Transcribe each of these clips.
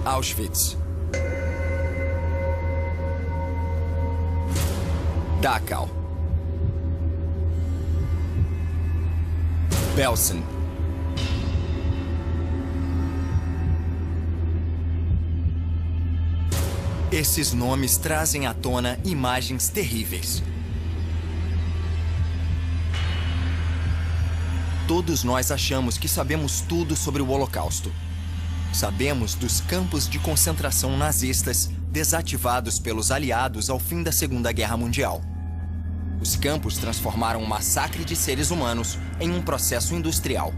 Auschwitz. Dachau. Belsen. Esses nomes trazem à tona imagens terríveis. Todos nós achamos que sabemos tudo sobre o Holocausto. Sabemos dos campos de concentração nazistas desativados pelos aliados ao fim da Segunda Guerra Mundial. Os campos transformaram o massacre de seres humanos em um processo industrial.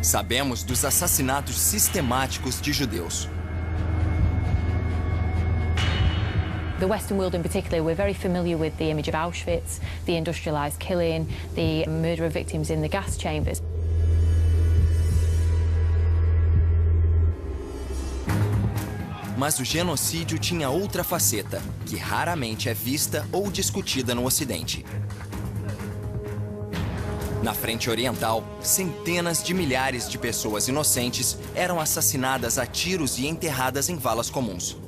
Sabemos dos assassinatos sistemáticos de judeus. The Western world in particular, we're very familiar with the image of Auschwitz, the industrialized killing, the murder of victims in the gas chambers. Mas o genocídio tinha outra faceta, que raramente é vista ou discutida no Ocidente. Na frente oriental, centenas de milhares de pessoas inocentes eram assassinadas a tiros e enterradas em valas comuns.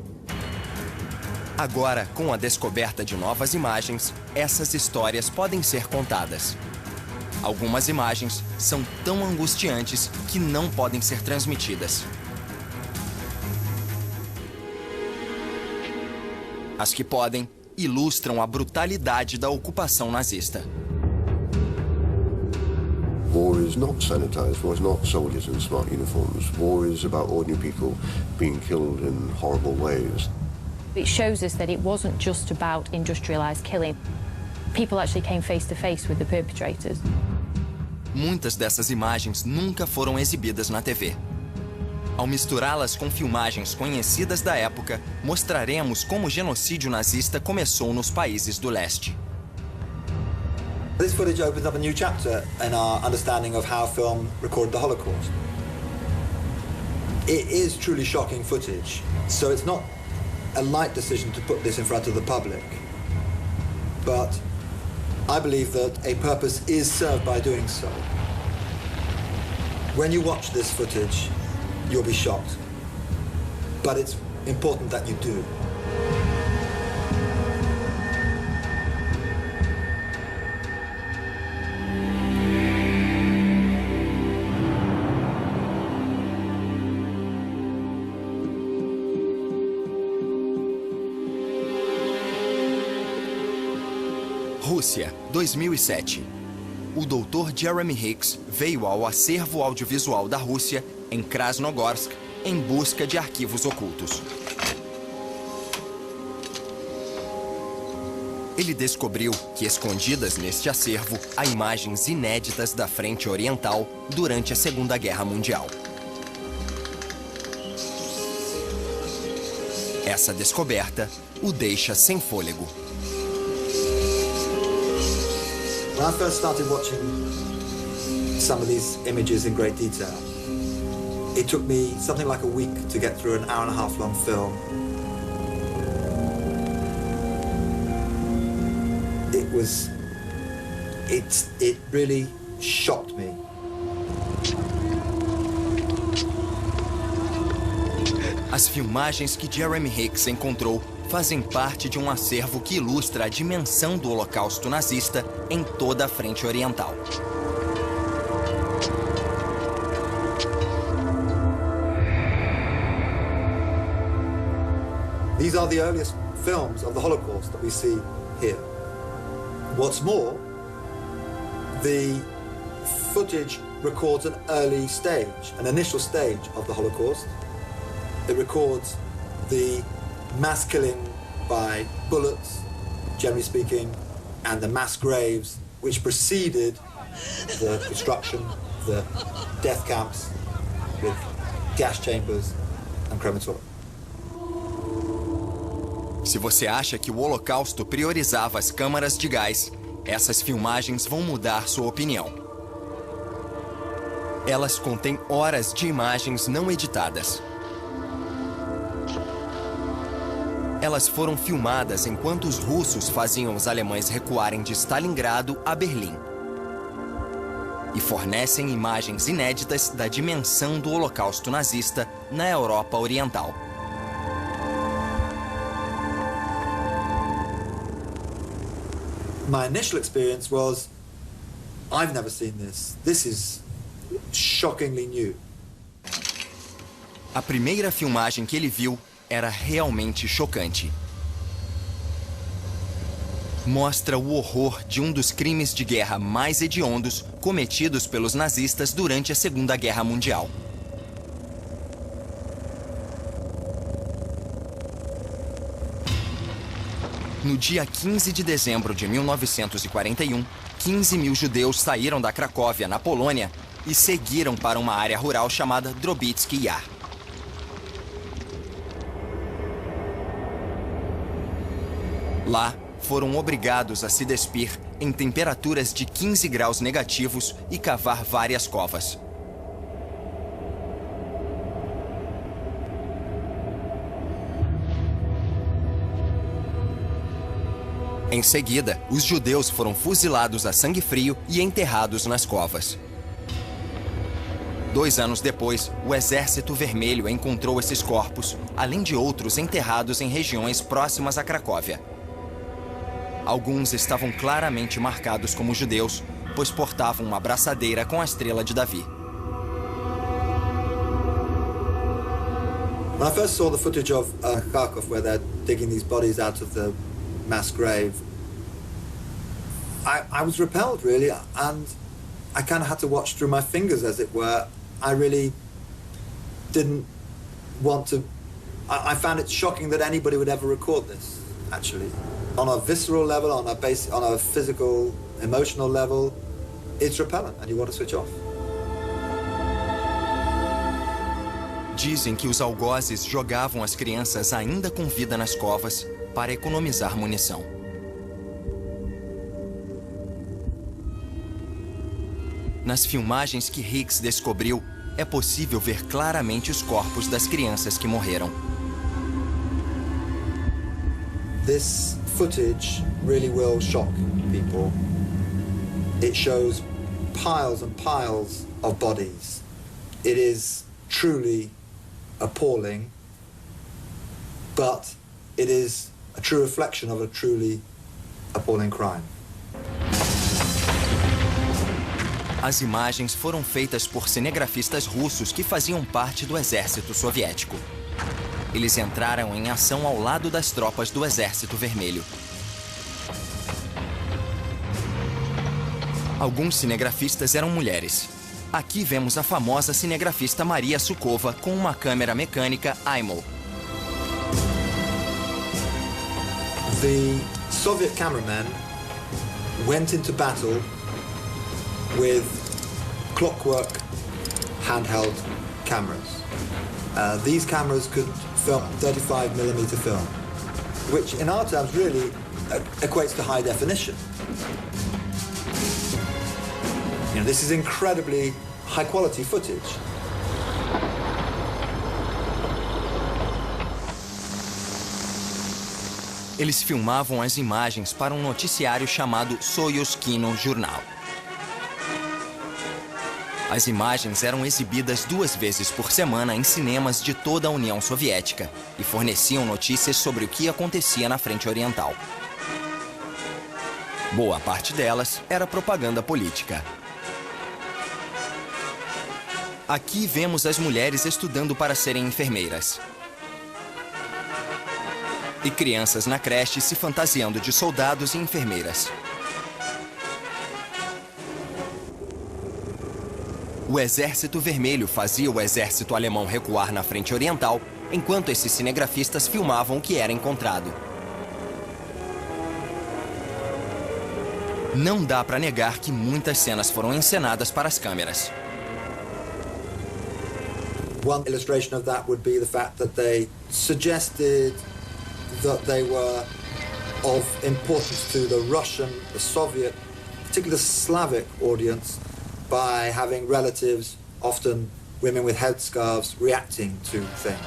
Agora, com a descoberta de novas imagens, essas histórias podem ser contadas. Algumas imagens são tão angustiantes que não podem ser transmitidas. As que podem, ilustram a brutalidade da ocupação nazista. War is not sanitized. War is not soldiers in smart uniforms. War is about ordinary people being killed in horrible ways. It shows us that it wasn't just about industrialized killing. People actually came face to face with the perpetrators. Muitas dessas imagens nunca foram exibidas na TV. Ao misturá-las com filmagens conhecidas da época, mostraremos como o genocídio nazista começou nos países do leste. This footage opens up a new chapter in our understanding of how film recorded the Holocaust. It is truly shocking footage, so it's not a light decision to put this in front of the public. But I believe that a purpose is served by doing so. When you watch this footage, you'll be shocked. But it's important that you do. Rússia, 2007. O Dr. Jeremy Hicks veio ao acervo audiovisual da Rússia, em Krasnogorsk, em busca de arquivos ocultos. Ele descobriu que, escondidas neste acervo, há imagens inéditas da frente oriental durante a Segunda Guerra Mundial. Essa descoberta o deixa sem fôlego. When I first started watching some of these images in great detail, it took me something like a week to get through an hour-and-a-half long film. It really shocked me. As filmagens que Jeremy Hicks encontrou fazem parte de um acervo que ilustra a dimensão do Holocausto nazista em toda a frente oriental. These are the earliest films of the Holocaust that we see here. What's more, the footage records an early stage, an initial stage of the Holocaust. It records the mass killing by bullets, generally speaking, and the mass graves which preceded the destruction, the death camps with gas chambers and crematorium. Se você acha que o Holocausto priorizava as câmaras de gás, essas filmagens vão mudar sua opinião. Elas contêm horas de imagens não editadas. Elas foram filmadas enquanto os russos faziam os alemães recuarem de Stalingrado a Berlim. e fornecem imagens inéditas da dimensão do Holocausto nazista na Europa Oriental. My initial experience was, I've never seen this. This is shockingly new. A primeira filmagem que ele viu era realmente chocante. Mostra o horror de um dos crimes de guerra mais hediondos cometidos pelos nazistas durante a Segunda Guerra Mundial. No dia 15 de dezembro de 1941, 15 mil judeus saíram da Cracóvia, na Polônia, e seguiram para uma área rural chamada Drobitzki Yar. Lá, foram obrigados a se despir em temperaturas de 15 graus negativos e cavar várias covas. Em seguida, os judeus foram fuzilados a sangue frio e enterrados nas covas. 2 anos depois, o Exército Vermelho encontrou esses corpos, além de outros enterrados em regiões próximas a Cracóvia. Alguns estavam claramente marcados como judeus, pois portavam uma braçadeira com a estrela de Davi. When I first saw the footage of Kharkov, where they're digging these bodies out of the mass grave, I was repelled, really, and I kind of had to watch through my fingers, as it were. I really didn't want to... I found it shocking that anybody would ever record this, actually. On a visceral level, on a physical, emotional level, it's repellent, and you want to switch off. Dizem que os algozes jogavam as crianças ainda com vida nas covas para economizar munição. Nas filmagens que Hicks descobriu, é possível ver claramente os corpos das crianças que morreram. This footage really will shock people. It shows piles and piles of bodies. It is truly appalling, but it is a true reflection of a truly appalling crime. As imagens foram feitas por cinegrafistas russos que faziam parte do exército soviético. Eles entraram em ação ao lado das tropas do Exército Vermelho. Alguns cinegrafistas eram mulheres. Aqui vemos a famosa cinegrafista Maria Sukova com uma câmera mecânica Aimo. The Soviet cameramen went into battle with clockwork handheld cameras. These cameras could film 35mm film, which in our terms really equates to high definition. You know, this is incredibly high quality footage. Eles filmavam as imagens para um noticiário chamado Soyuz Kino Jornal. As imagens eram exibidas 2 vezes por semana em cinemas de toda a União Soviética e forneciam notícias sobre o que acontecia na frente oriental. Boa parte delas era propaganda política. Aqui vemos as mulheres estudando para serem enfermeiras. E crianças na creche se fantasiando de soldados e enfermeiras. O Exército Vermelho fazia o exército alemão recuar na frente oriental, enquanto esses cinegrafistas filmavam o que era encontrado. Não dá para negar que muitas cenas foram encenadas para as câmeras. One illustration of that would be the fact that they suggested that they were of importance to the Russian, the Soviet, particularly the Slavic audience, by having relatives, often women with headscarves, reacting to things.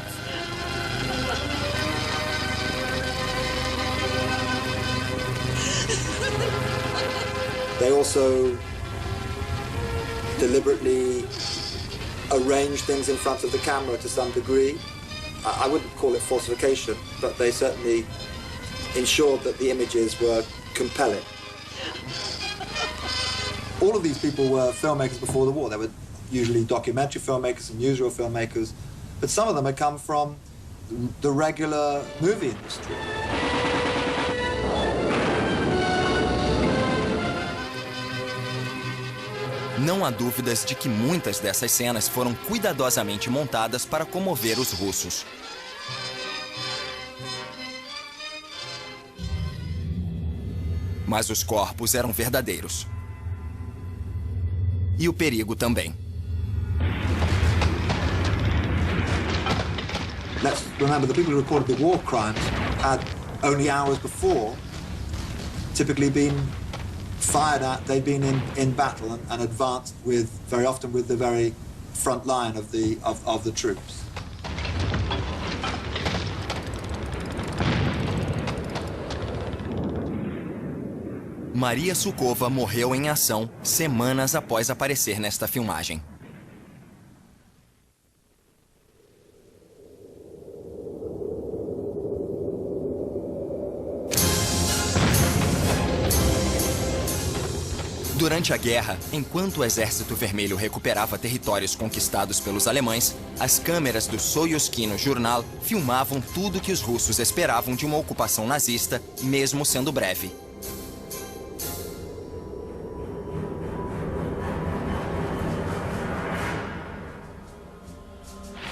They also deliberately arrange things in front of the camera to some degree. I wouldn't call it falsification, but they certainly ensured that the images were compelling. All of these people were filmmakers before the war. They were usually documentary filmmakers and newsreel filmmakers, but some of them had come from the regular movie industry. Não há dúvidas de que muitas dessas cenas foram cuidadosamente montadas para comover os russos. Mas os corpos eram verdadeiros. E o perigo também. Let's remember, the people who recorded the war crimes had only hours before typically been fired at. They'd been in battle and advanced with, very often with the very front line of the troops. Maria Sukova morreu em ação semanas após aparecer nesta filmagem. Durante a guerra, enquanto o Exército Vermelho recuperava territórios conquistados pelos alemães, as câmeras do Soyuz Kino Journal filmavam tudo que os russos esperavam de uma ocupação nazista, mesmo sendo breve.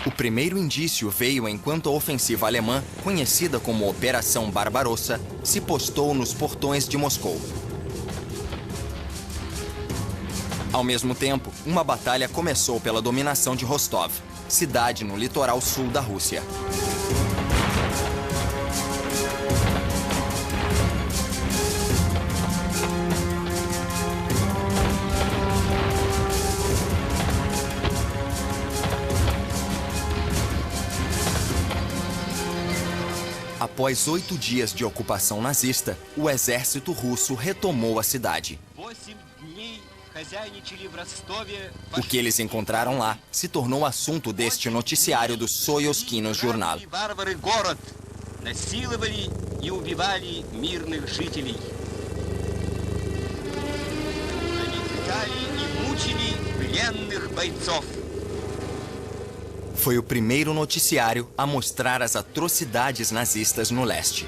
O primeiro indício veio enquanto a ofensiva alemã, conhecida como Operação Barbarossa, se postou nos portões de Moscou. Ao mesmo tempo, uma batalha começou pela dominação de Rostov, cidade no litoral sul da Rússia. Após 8 dias de ocupação nazista, o exército russo retomou a cidade. O que eles encontraram lá se tornou assunto deste noticiário do Soyuz Kino Journal. Foi o primeiro noticiário a mostrar as atrocidades nazistas no leste.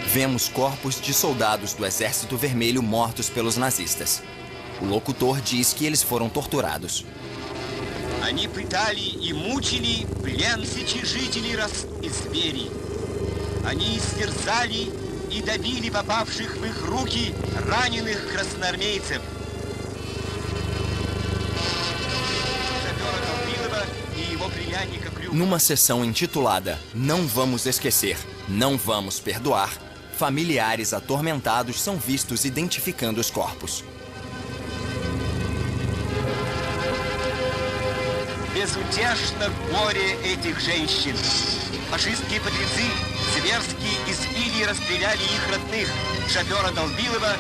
Vemos corpos de soldados do Exército Vermelho mortos pelos nazistas. O locutor diz que eles foram torturados. Они пытали и мучили тысячи жителей и зверей. Они истерзали и добили попавших в их руки раненых красноармейцев. Numa sessão intitulada Não Vamos Esquecer, Não Vamos Perdoar, familiares atormentados são vistos identificando os corpos. Безутешно горе этих женщин. Фашистские подлецы зверски избили и расстреляли их родных, шофера Долбилова.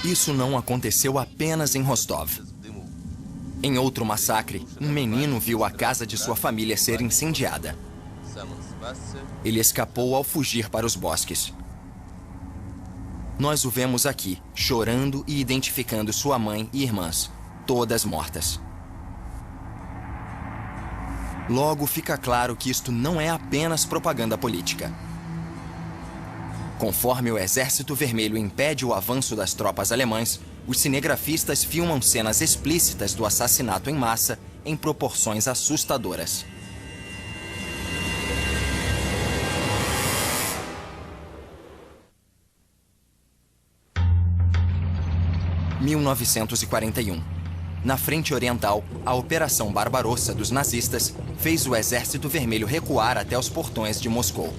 Isso não aconteceu apenas em Rostov. Em outro massacre, um menino viu a casa de sua família ser incendiada. Ele escapou ao fugir para os bosques. Nós o vemos aqui, chorando e identificando sua mãe e irmãs, todas mortas. Logo fica claro que isto não é apenas propaganda política. Conforme o Exército Vermelho impede o avanço das tropas alemãs, os cinegrafistas filmam cenas explícitas do assassinato em massa em proporções assustadoras. – 1941. Na frente oriental, a Operação Barbarossa dos nazistas fez o Exército Vermelho recuar até os portões de Moscou.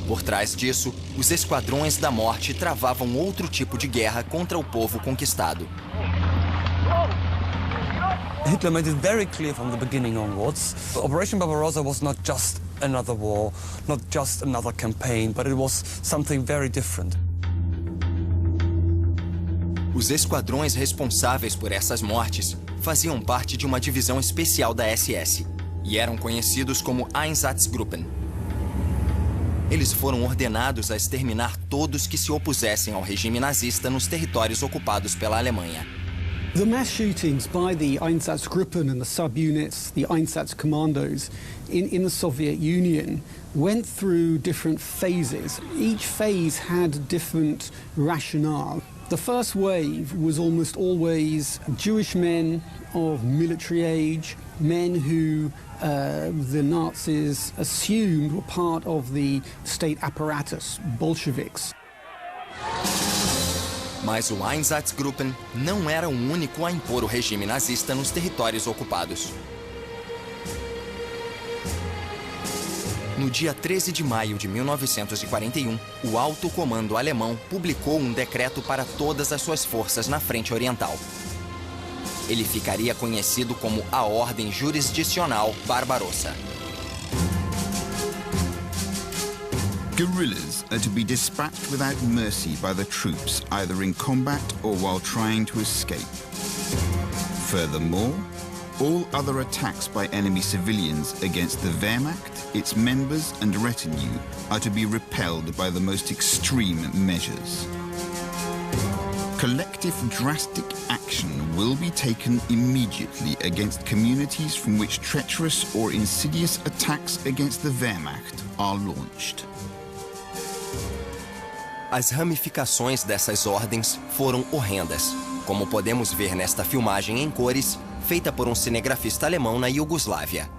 Por trás disso, os esquadrões da morte travavam outro tipo de guerra contra o povo conquistado. Hitler made it very clear from the beginning onwards. Operation Barbarossa was not just another war, not just another campaign, but it was something very different. Os esquadrões responsáveis por essas mortes faziam parte de uma divisão especial da SS e eram conhecidos como Einsatzgruppen. Eles foram ordenados a exterminar todos que se opusessem ao regime nazista nos territórios ocupados pela Alemanha. The mass shootings by the Einsatzgruppen and the subunits, the Einsatzkommandos in the Soviet Union went through different phases. Each phase had different rationale. The first wave was almost always Jewish men of military age, men who the Nazis assumed were part of the state apparatus, Bolsheviks. Mas o Einsatzgruppen não era o único a impor o regime nazista nos territórios ocupados. No dia 13 de maio de 1941, o alto comando alemão publicou um decreto para todas as suas forças na frente oriental. Ele ficaria conhecido como a Ordem Jurisdicional Barbarossa. Guerrillas are to be dispatched without mercy by the troops, either in combat or while trying to escape. Furthermore, all other attacks by enemy civilians against the Wehrmacht, its members and retinue are to be repelled by the most extreme measures. Collective drastic action will be taken immediately against communities from which treacherous or insidious attacks against the Wehrmacht are launched. As ramificações dessas ordens foram horrendas, como podemos ver nesta filmagem em cores, feita por um cinegrafista alemão na Iugoslávia.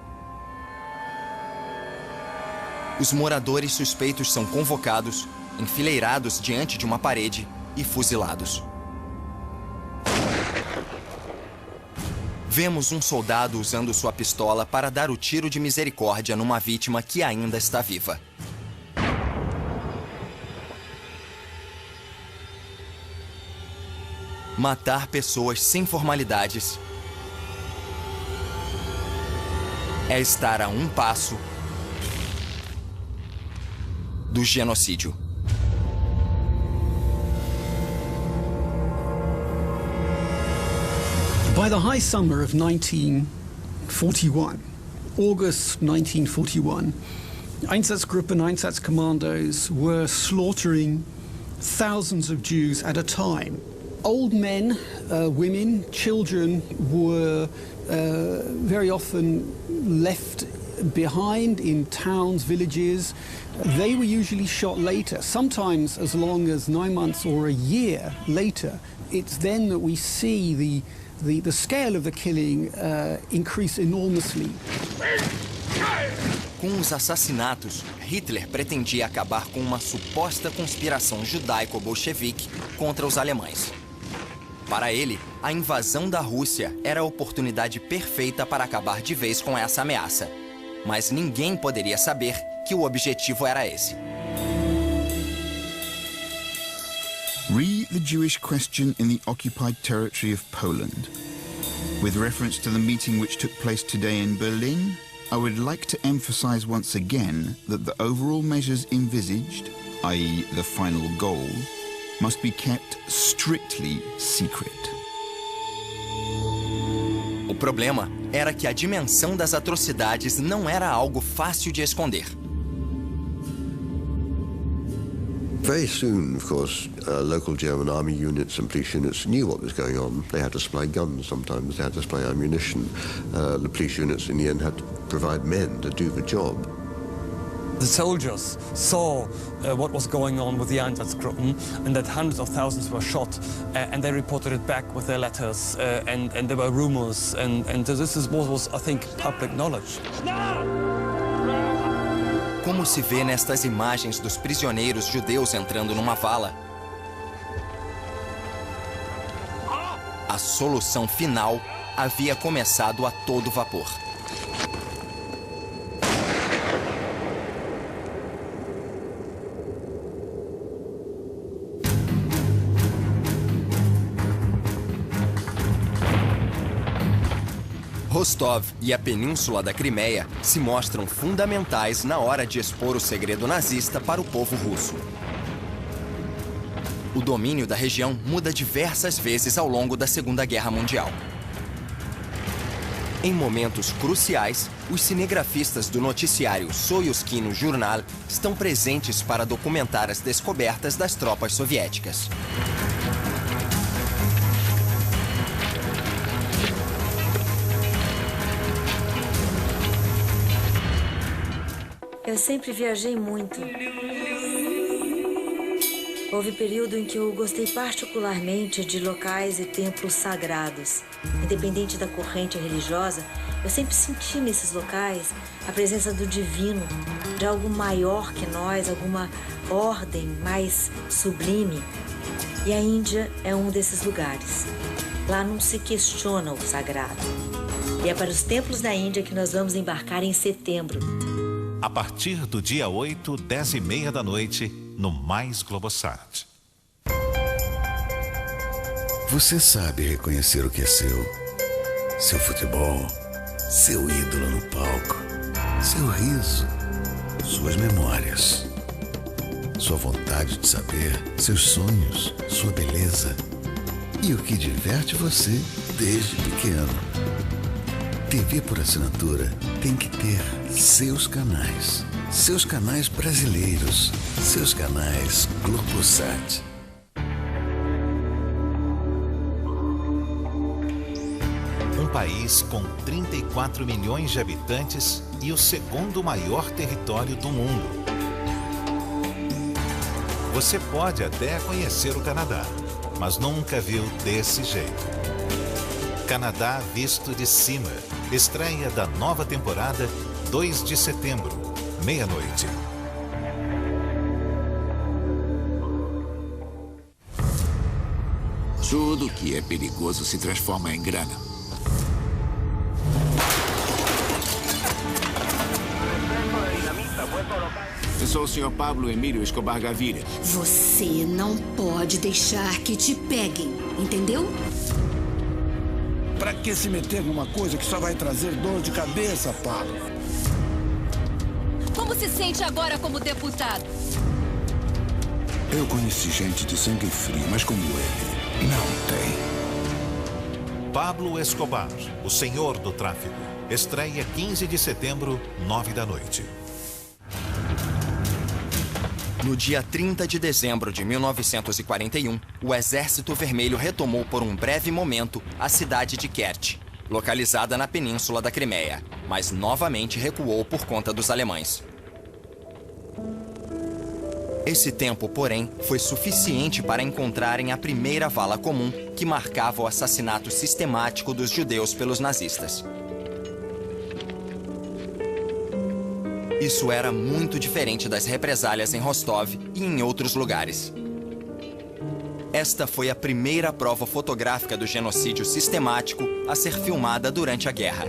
Os moradores suspeitos são convocados, enfileirados diante de uma parede e fuzilados. Vemos um soldado usando sua pistola para dar o tiro de misericórdia numa vítima que ainda está viva. Matar pessoas sem formalidades é estar a um passo do genocídio. By the high summer of 1941, August 1941, Einsatzgruppen, Einsatzkommandos were slaughtering thousands of Jews at a time. Old men, women, children were very often left behind in towns, villages. They were usually shot later, sometimes as long as 9 months or a year later. It's then that we see the scale of the killing increase enormously. Com os assassinatos, Hitler pretendia acabar com uma suposta conspiração judaico-bolchevique contra os alemães. Para ele, a invasão da Rússia era a oportunidade perfeita para acabar de vez com essa ameaça. Mas ninguém poderia saber que o objetivo era esse. Re the Jewish question in the occupied territory of Poland. With reference to the meeting which took place today in Berlin, I would like to emphasize once again that the overall measures envisaged, i.e. the final goal, must be kept strictly secret. O problema era que a dimensão das atrocidades não era algo fácil de esconder. Very soon, of course, local German army units and police units knew what was going on. They had to supply guns sometimes, they had to supply ammunition. The police units in the end had to provide men to do the job. The soldiers saw what was going on with the Einsatzgruppen and that hundreds of thousands were shot, and they reported it back with their letters, and there were rumors, and this was, I think, public knowledge. Como se vê nestas imagens dos prisioneiros judeus entrando numa vala, a solução final havia começado a todo vapor. Rostov e a Península da Crimeia se mostram fundamentais na hora de expor o segredo nazista para o povo russo. O domínio da região muda diversas vezes ao longo da Segunda Guerra Mundial. Em momentos cruciais, os cinegrafistas do noticiário Soyuz-Kino Journal estão presentes para documentar as descobertas das tropas soviéticas. Eu sempre viajei muito. Houve período em que eu gostei particularmente de locais e templos sagrados. Independente da corrente religiosa, eu sempre senti nesses locais a presença do divino, de algo maior que nós, alguma ordem mais sublime. E a Índia é um desses lugares. Lá não se questiona o sagrado. E é para os templos da Índia que nós vamos embarcar em setembro. A partir do dia 8, 10h30 da noite, no Mais Globosat. Você sabe reconhecer o que é seu. Seu futebol, seu ídolo no palco, seu riso, suas memórias, sua vontade de saber, seus sonhos, sua beleza e o que diverte você desde pequeno. TV por assinatura tem que ter seus canais brasileiros, seus canais Globosat. Um país com 34 milhões de habitantes e o segundo maior território do mundo. Você pode até conhecer o Canadá, mas nunca viu desse jeito. Canadá visto de cima. Estreia da nova temporada, 2 de setembro, meia-noite. Tudo que é perigoso se transforma em grana. Eu sou o Sr. Pablo Emílio Escobar Gaviria. Você não pode deixar que te peguem, entendeu? Pra que se meter numa coisa que só vai trazer dor de cabeça, Pablo? Como se sente agora como deputado? Eu conheci gente de sangue frio, mas como ele, não tem. Pablo Escobar, o senhor do tráfico. Estreia 15 de setembro, 9 da noite. No dia 30 de dezembro de 1941, o Exército Vermelho retomou por um breve momento a cidade de Kerch, localizada na Península da Crimeia, mas novamente recuou por conta dos alemães. Esse tempo, porém, foi suficiente para encontrarem a primeira vala comum que marcava o assassinato sistemático dos judeus pelos nazistas. Isso era muito diferente das represálias em Rostov e em outros lugares. Esta foi a primeira prova fotográfica do genocídio sistemático a ser filmada durante a guerra.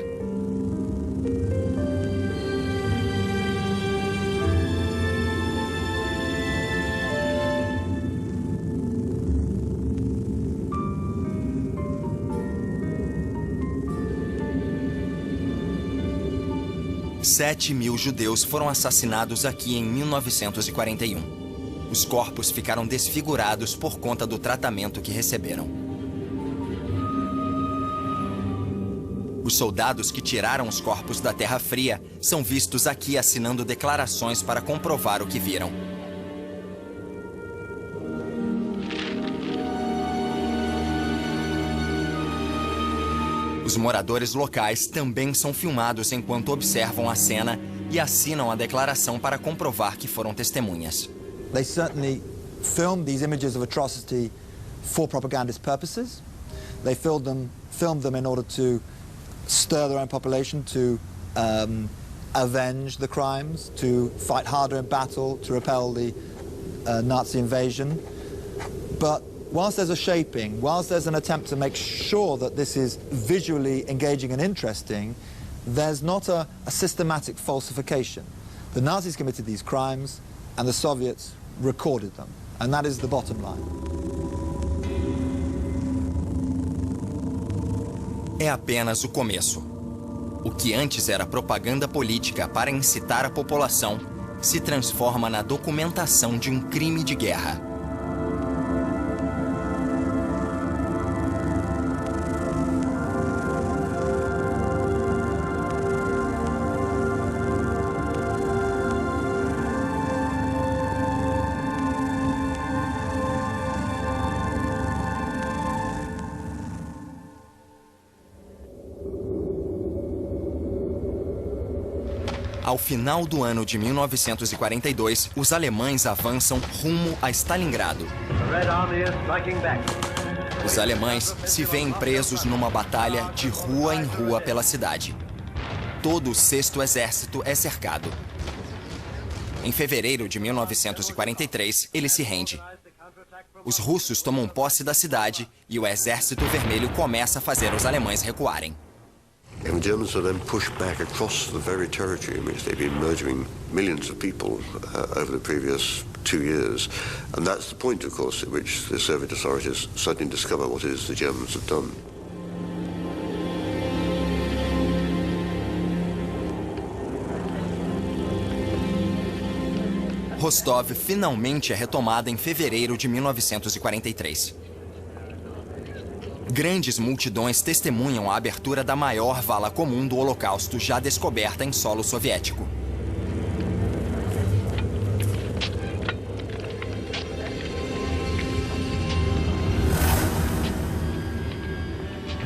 Sete 7.000 judeus foram assassinados aqui em 1941. Os corpos ficaram desfigurados por conta do tratamento que receberam. Os soldados que tiraram os corpos da Terra Fria são vistos aqui assinando declarações para comprovar o que viram. Os moradores locais também são filmados enquanto observam a cena e assinam a declaração para comprovar que foram testemunhas. They certainly filmed these images of atrocity for propagandist purposes. They filmed them in order to stir their own population, to avenge the crimes, to fight harder in battle, to repel the Nazi invasion. But whilst there's a shaping, whilst there's an attempt to make sure that this is visually engaging and interesting, there's not a systematic falsification. The Nazis committed these crimes and the Soviets recorded them. And that is the bottom line. É apenas o começo. O que antes era propaganda política para incitar a população se transforma na documentação de um crime de guerra. Ao final do ano de 1942, os alemães avançam rumo a Stalingrado. Os alemães se veem presos numa batalha de rua em rua pela cidade. Todo o 6º Exército é cercado. Em fevereiro de 1943, ele se rende. Os russos tomam posse da cidade e o Exército Vermelho começa a fazer os alemães recuarem. And the Germans are then pushed back across the very territory in which they've been murdering millions of people over the previous 2 years. And that's the point, of course, at which the Soviet authorities suddenly discover what it is the Germans have done. Rostov finalmente é retomada em fevereiro de 1943. Grandes multidões testemunham a abertura da maior vala comum do Holocausto já descoberta em solo soviético.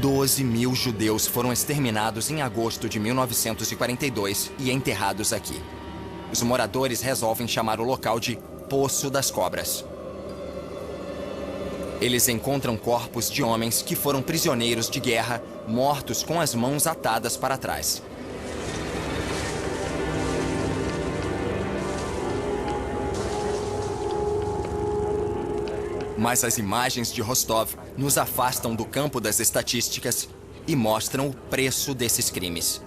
$12.000 judeus foram exterminados em agosto de 1942 e enterrados aqui. Os moradores resolvem chamar o local de Poço das Cobras. Eles encontram corpos de homens que foram prisioneiros de guerra, mortos com as mãos atadas para trás. Mas as imagens de Rostov nos afastam do campo das estatísticas e mostram o preço desses crimes.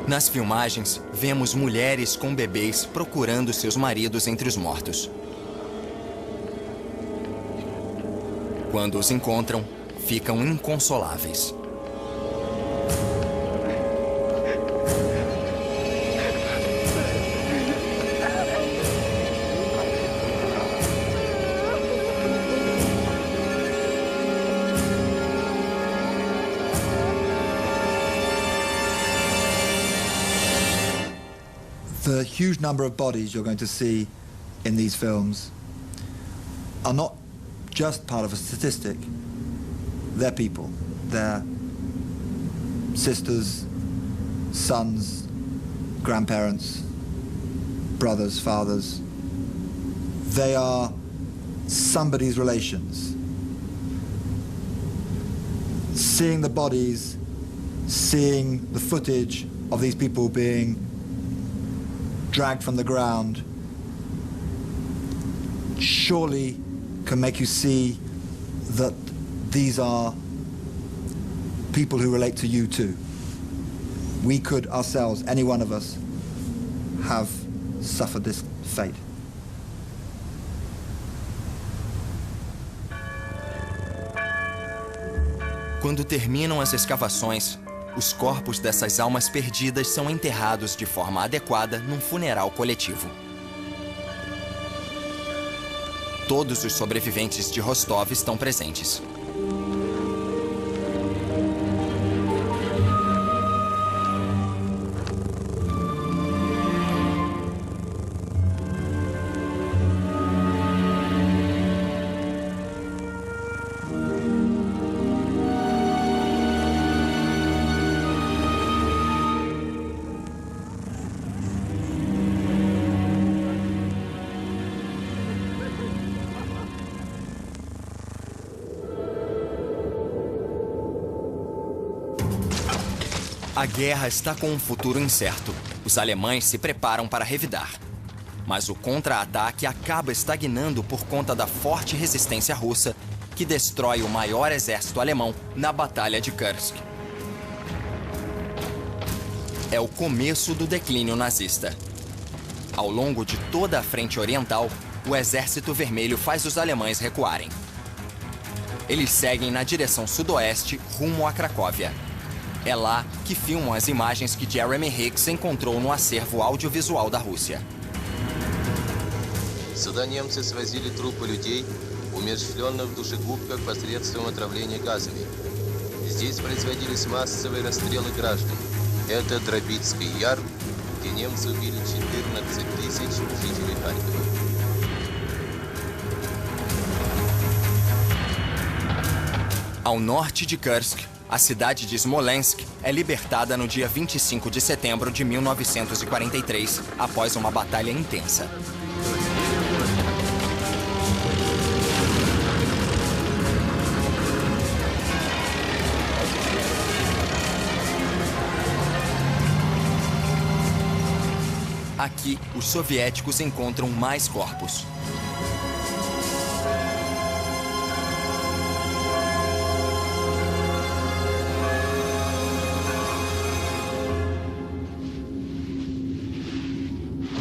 Nas filmagens, vemos mulheres com bebês procurando seus maridos entre os mortos. Quando os encontram, ficam inconsoláveis. The huge number of bodies you're going to see in these films are not just part of a statistic. They're people. They're sisters, sons, grandparents, brothers, fathers. They are somebody's relations. Seeing the bodies, seeing the footage of these people being dragged from the ground surely can make you see that these are people who relate to you too. We could ourselves, any one of us, have suffered this fate. Quando terminam as escavações, os corpos dessas almas perdidas são enterrados de forma adequada num funeral coletivo. Todos os sobreviventes de Rostov estão presentes. A guerra está com um futuro incerto. Os alemães se preparam para revidar. Mas o contra-ataque acaba estagnando por conta da forte resistência russa, que destrói o maior exército alemão na Batalha de Kursk. É o começo do declínio nazista. Ao longo de toda a frente oriental, o Exército Vermelho faz os alemães recuarem. Eles seguem na direção sudoeste, rumo a Cracóvia. É lá que filmam as imagens que Jeremy Hicks encontrou no acervo audiovisual da Rússia. Сюда немцы свозили трупы людей, умерщвленных в душегубках посредством отравления газами. Здесь производились массовые расстрелы граждан. Это Дробицкий Яр, где немцы убили 14 тысяч жителей Харькова. Ao norte de Kursk, a cidade de Smolensk é libertada no dia 25 de setembro de 1943, após uma batalha intensa. Aqui, os soviéticos encontram mais corpos.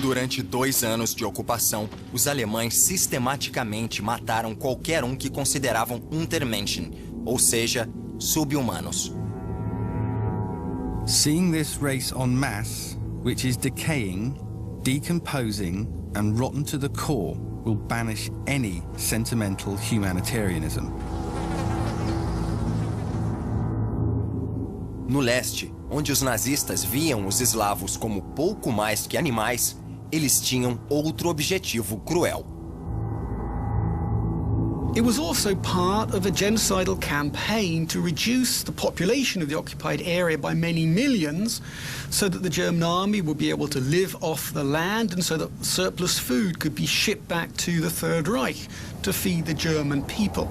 Durante 2 anos de ocupação, os alemães sistematicamente mataram qualquer um que consideravam Untermenschen, ou seja, sub-humanos. Seeing this race en masse, which is decaying, decomposing and rotten to the core, will banish any sentimental humanitarianism. No leste, onde os nazistas viam os eslavos como pouco mais que animais, eles tinham outro objetivo cruel. It was also part of a genocidal campaign to reduce the population of the occupied area by many millions so that the German army would be able to live off the land and so that surplus food could be shipped back to the Third Reich to feed the German people.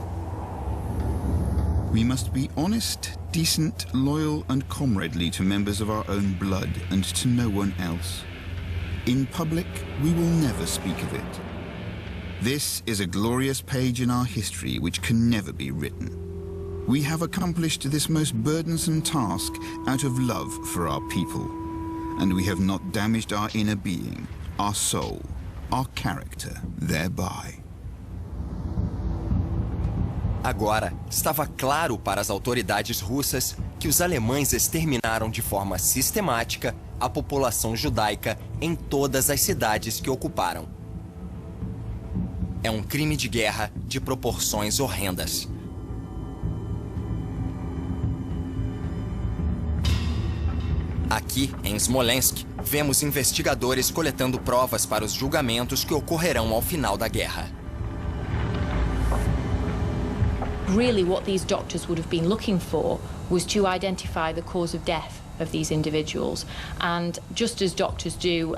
We must be honest, decent, loyal and comradely to members of our own blood and to no one else. In public, we will never speak of it. This is a glorious page in our history which can never be written. We have accomplished this most burdensome task out of love for our people, and we have not damaged our inner being, our soul, our character thereby. Agora, estava claro para as autoridades russas que os alemães exterminaram de forma sistemática a população judaica em todas as cidades que ocuparam. É um crime de guerra de proporções horrendas. Aqui, em Smolensk, vemos investigadores coletando provas para os julgamentos que ocorrerão ao final da guerra. Really, what these doctors would have been looking for was to identify the cause of death of these individuals. And just as doctors do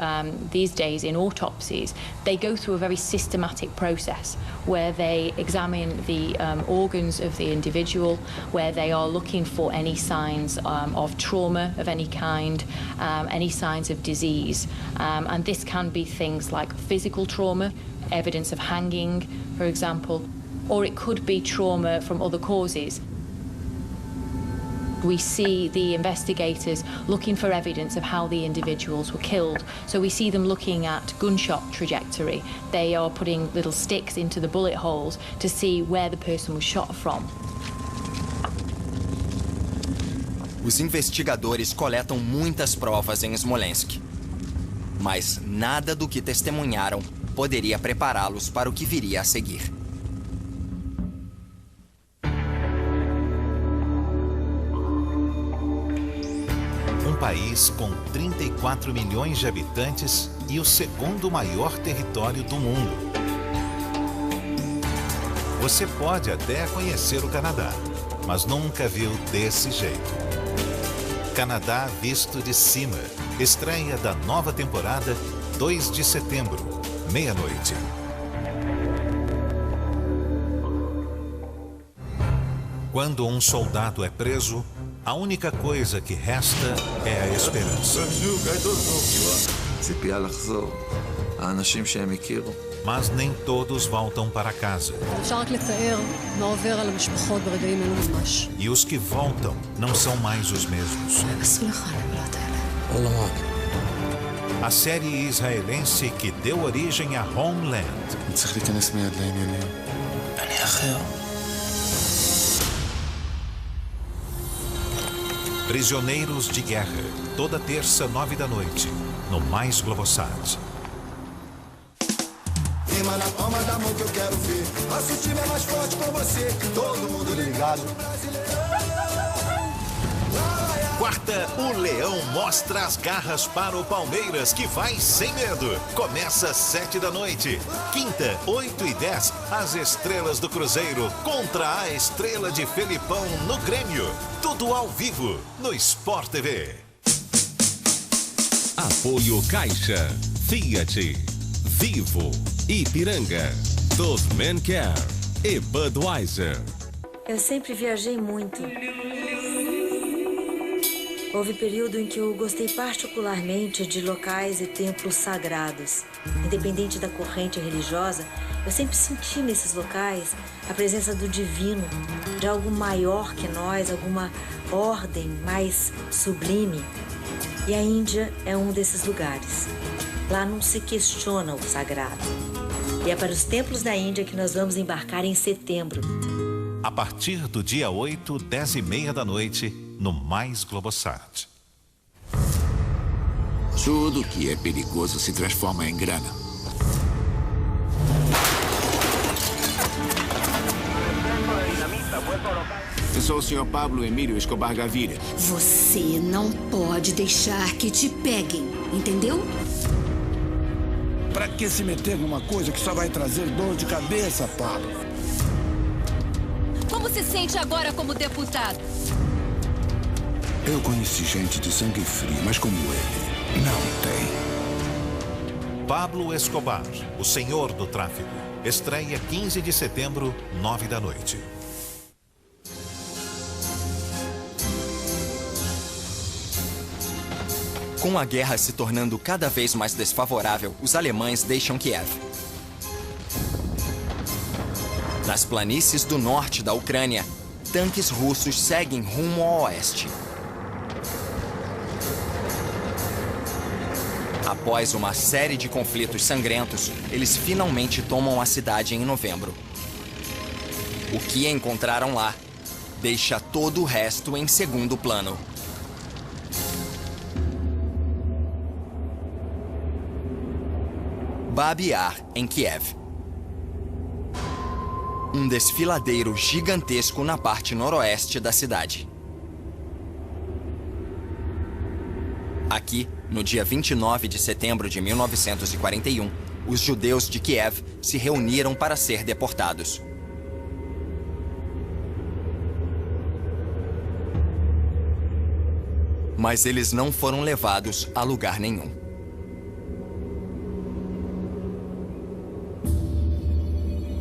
these days in autopsies, they go through a very systematic process where they examine the organs of the individual, where they are looking for any signs of trauma of any kind, any signs of disease. And this can be things like physical trauma, evidence of hanging, for example, or it could be trauma from other causes. We see the investigators looking for evidence of how the individuals were killed. So we see them looking at gunshot trajectory. They are putting little sticks into the bullet holes to see where the person was shot from. Os investigadores coletam muitas provas em Smolensk, mas nada do que testemunharam poderia prepará-los para o que viria a seguir. País com 34 milhões de habitantes e o segundo maior território do mundo. Você pode até conhecer o Canadá, mas nunca viu desse jeito. Canadá visto de cima. Estreia da nova temporada, 2 de setembro, meia-noite. Quando um soldado é preso, a única coisa que resta é a esperança. Mas nem todos voltam para casa. E os que voltam não são mais os mesmos. A série israelense que deu origem a Homeland. Prisioneiros de Guerra, toda terça, 9 da noite, no Mais Globosat. Rima na palma da mão que eu quero ver. Nosso time é mais forte com você. Todo mundo ligado. Quarta, o Leão mostra as garras para o Palmeiras, que vai sem medo. Começa às 7 da noite. Quinta, 8 e 10, as estrelas do Cruzeiro contra a estrela de Felipão no Grêmio. Tudo ao vivo, no Sport TV. Apoio Caixa, Fiat, Vivo, Ipiranga, Dove Care e Budweiser. Eu sempre viajei muito. Houve período em que eu gostei particularmente de locais e templos sagrados. Independente da corrente religiosa, eu sempre senti nesses locais a presença do divino, de algo maior que nós, alguma ordem mais sublime. E a Índia é um desses lugares. Lá não se questiona o sagrado. E é para os templos da Índia que nós vamos embarcar em setembro. A partir do dia 8, 10h30 da noite, no Mais Globosat. Tudo que é perigoso se transforma em grana. Eu sou o Sr. Pablo Emílio Escobar Gaviria. Você não pode deixar que te peguem, entendeu? Pra que se meter numa coisa que só vai trazer dor de cabeça, Pablo? Como se sente agora como deputado? Eu conheci gente de sangue frio, mas como ele, não tem. Pablo Escobar, o senhor do tráfico. Estreia 15 de setembro, 9 da noite. Com a guerra se tornando cada vez mais desfavorável, os alemães deixam Kiev. Nas planícies do norte da Ucrânia, tanques russos seguem rumo ao oeste. Após uma série de conflitos sangrentos, eles finalmente tomam a cidade em novembro. O que encontraram lá deixa todo o resto em segundo plano. Babi Yar, em Kiev. Um desfiladeiro gigantesco na parte noroeste da cidade. Aqui, no dia 29 de setembro de 1941, os judeus de Kiev se reuniram para ser deportados. Mas eles não foram levados a lugar nenhum.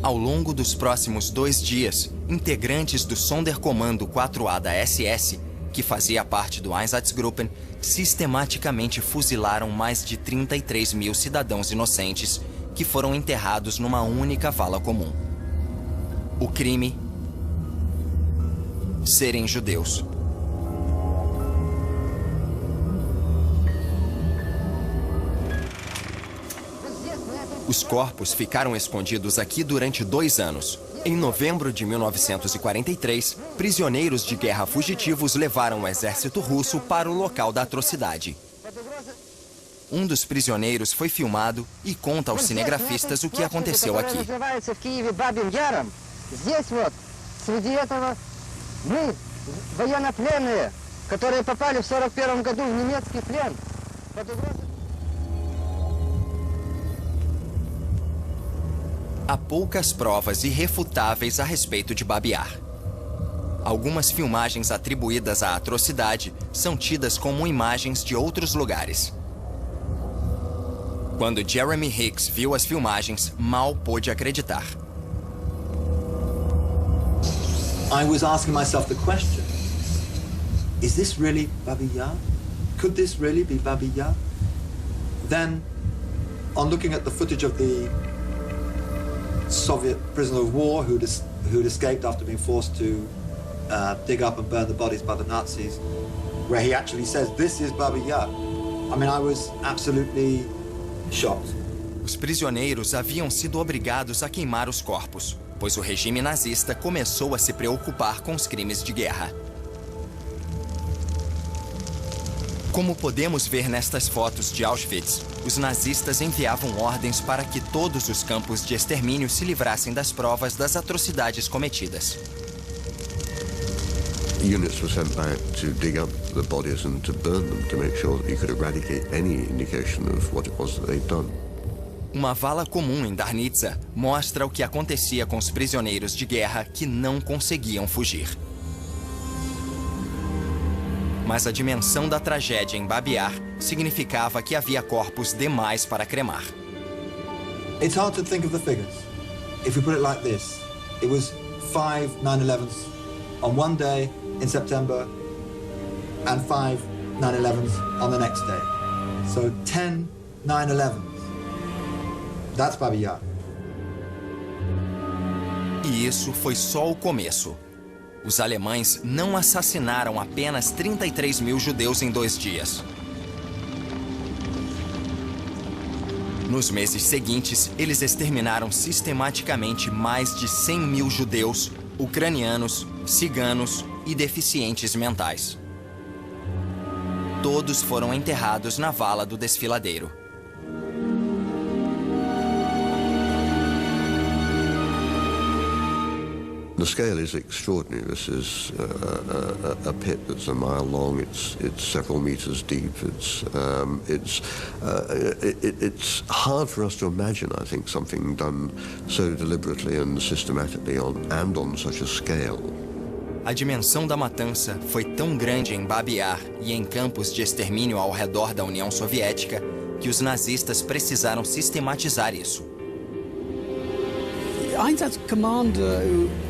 Ao longo dos próximos 2 dias, integrantes do Sonderkommando 4A da SS, que fazia parte do Einsatzgruppen, sistematicamente fuzilaram mais de 33 mil cidadãos inocentes que foram enterrados numa única vala comum. O crime: serem judeus. Os corpos ficaram escondidos aqui durante 2 anos. Em novembro de 1943, prisioneiros de guerra fugitivos levaram o exército russo para o local da atrocidade. Um dos prisioneiros foi filmado e conta aos cinegrafistas o que aconteceu aqui. Há poucas provas irrefutáveis a respeito de Babi Yar. Algumas filmagens atribuídas à atrocidade são tidas como imagens de outros lugares. Quando Jeremy Hicks viu as filmagens, mal pôde acreditar. I was asking myself the question, is this really Babi Yar? Could this really be Babi Yar? Then, on looking at the footage of the Soviet prisoner of war who'd escaped after being forced to dig up and burn the bodies by the Nazis, where he actually says, "This is Babi Yar." I mean, I was absolutely shocked. Os prisioneiros haviam sido obrigados a queimar os corpos, pois o regime nazista começou a se preocupar com os crimes de guerra. Como podemos ver nestas fotos de Auschwitz, os nazistas enviavam ordens para que todos os campos de extermínio se livrassem das provas das atrocidades cometidas. Units were sent back to dig up the bodies and to burn them to make sure that you could eradicate any indication of what it was that they'd done. Uma vala comum em Darnitsa mostra o que acontecia com os prisioneiros de guerra que não conseguiam fugir. Mas a dimensão da tragédia em Babi Yar significava que havia corpos demais para cremar. It's hard to think of the figures. If we put it like this, it was 5 9/11s on one day in September and 5 9/11s on the next day. So 10 9/11s. That's Babi Yar. E isso foi só o começo. Os alemães não assassinaram apenas 33 mil judeus em 2 dias. Nos meses seguintes, eles exterminaram sistematicamente mais de 100 mil judeus, ucranianos, ciganos e deficientes mentais. Todos foram enterrados na vala do desfiladeiro. The scale is extraordinary. This is a pit that's a mile long. It's several meters deep. It's hard for us to imagine, I think, something done so deliberately and systematically on such a scale. A dimensão da matança foi tão grande em Babi Yar e em campos de extermínio ao redor da União Soviética que os nazistas precisaram sistematizar isso. Einsatz commander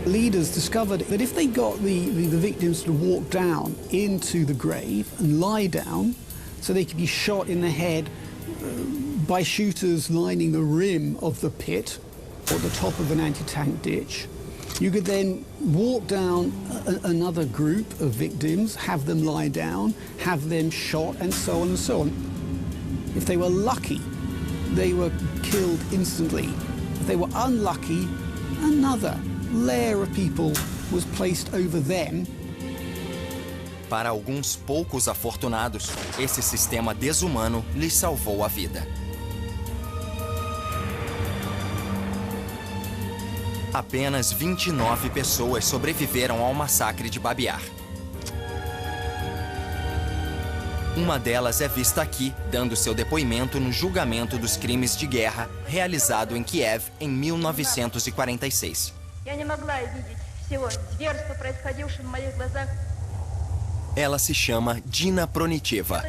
leaders discovered that if they got the victims to walk down into the grave and lie down, so they could be shot in the head by shooters lining the rim of the pit or the top of an anti-tank ditch, you could then walk down another group of victims, have them lie down, have them shot, and so on and so on. If they were lucky, they were killed instantly. If they were unlucky, another layer of people was placed over them. Para alguns poucos afortunados, esse sistema desumano lhes salvou a vida. Apenas 29 pessoas sobreviveram ao massacre de Babi Yar. Uma delas é vista aqui, dando seu depoimento no julgamento dos crimes de guerra realizado em Kiev em 1946. Ela se chama Dina Pronicheva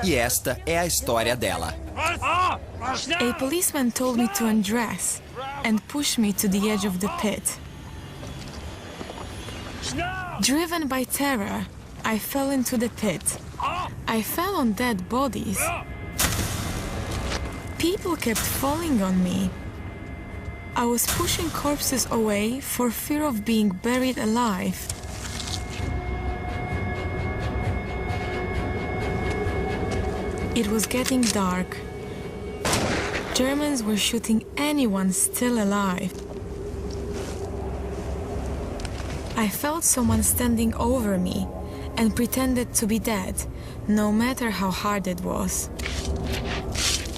e esta é a história dela. A policeman told me to undress and push me to the edge of the pit. Driven by terror, I fell into the pit. I fell on dead bodies. People kept falling on me. I was pushing corpses away for fear of being buried alive. It was getting dark. Germans were shooting anyone still alive. I felt someone standing over me and pretended to be dead, no matter how hard it was.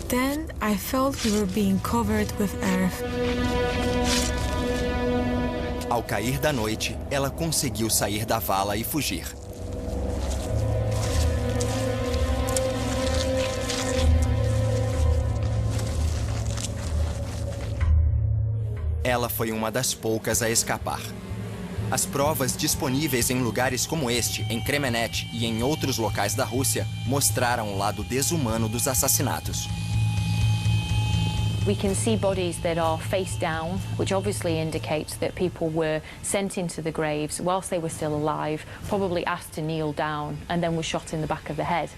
Then I felt we were being covered with earth. Ao cair da noite, ela conseguiu sair da vala e fugir. Ela foi uma das poucas a escapar. As provas disponíveis em lugares como este, em Kremenet e em outros locais da Rússia, mostraram o lado desumano dos assassinatos. We can see bodies that are face down, which obviously indicates that people were sent into the graves whilst they were still alive, probably asked to kneel down, and then were shot in the back of the head.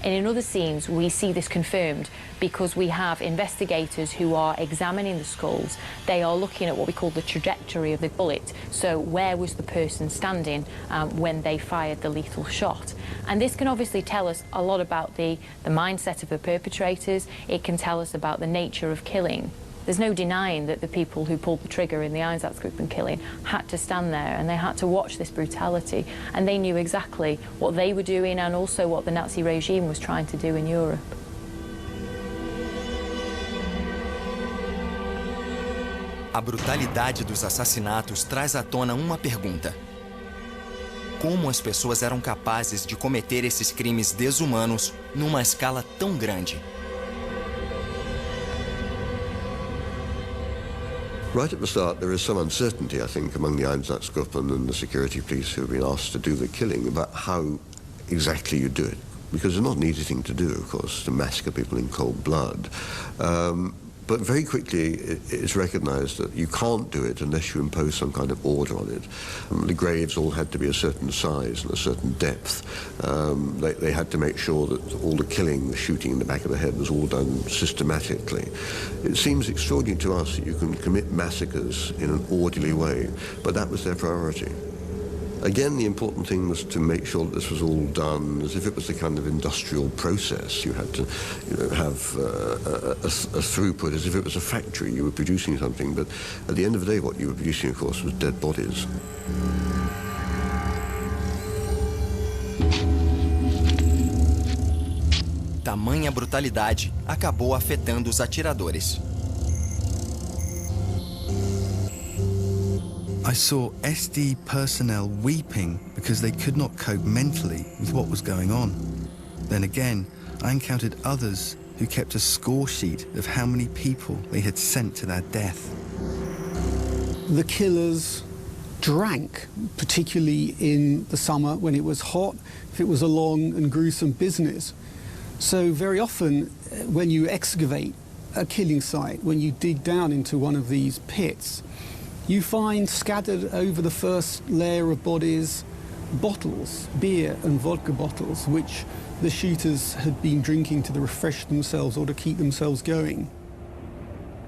And in other scenes, we see this confirmed because we have investigators who are examining the skulls. They are looking at what we call the trajectory of the bullet. So where was the person standing when they fired the lethal shot? And this can obviously tell us a lot about the mindset of the perpetrators. It can tell us about the nature of killing. There's no denying that the people who pulled the trigger in the Einsatzgruppen killing had to stand there and they had to watch this brutality, and they knew exactly what they were doing and also what the Nazi regime was trying to do in Europe. A brutalidade dos assassinatos traz à tona uma pergunta: como as pessoas eram capazes de cometer esses crimes desumanos numa escala tão grande? Right at the start, there is some uncertainty, I think, among the Einsatzgruppen and the security police who have been asked to do the killing about how exactly you do it. Because it's not an easy thing to do, of course, to massacre people in cold blood. But very quickly, it's recognized that you can't do it unless you impose some kind of order on it. The graves all had to be a certain size and a certain depth. They had to make sure that all the killing, the shooting in the back of the head was all done systematically. It seems extraordinary to us that you can commit massacres in an orderly way, but that was their priority. Again, the important thing was to make sure that this was all done as if it was a kind of industrial process. You had to have a throughput as if it was a factory. You were producing something, but at the end of the day, what you were producing, of course, was dead bodies. Tamanha brutalidade acabou afetando os atiradores. I saw SD personnel weeping because they could not cope mentally with what was going on. Then again, I encountered others who kept a score sheet of how many people they had sent to their death. The killers drank, particularly in the summer when it was hot, if it was a long and gruesome business. So very often when you excavate a killing site, when you dig down into one of these pits, you find scattered over the first layer of bodies bottles, beer and vodka bottles, which the shooters had been drinking to refresh themselves or to keep themselves going.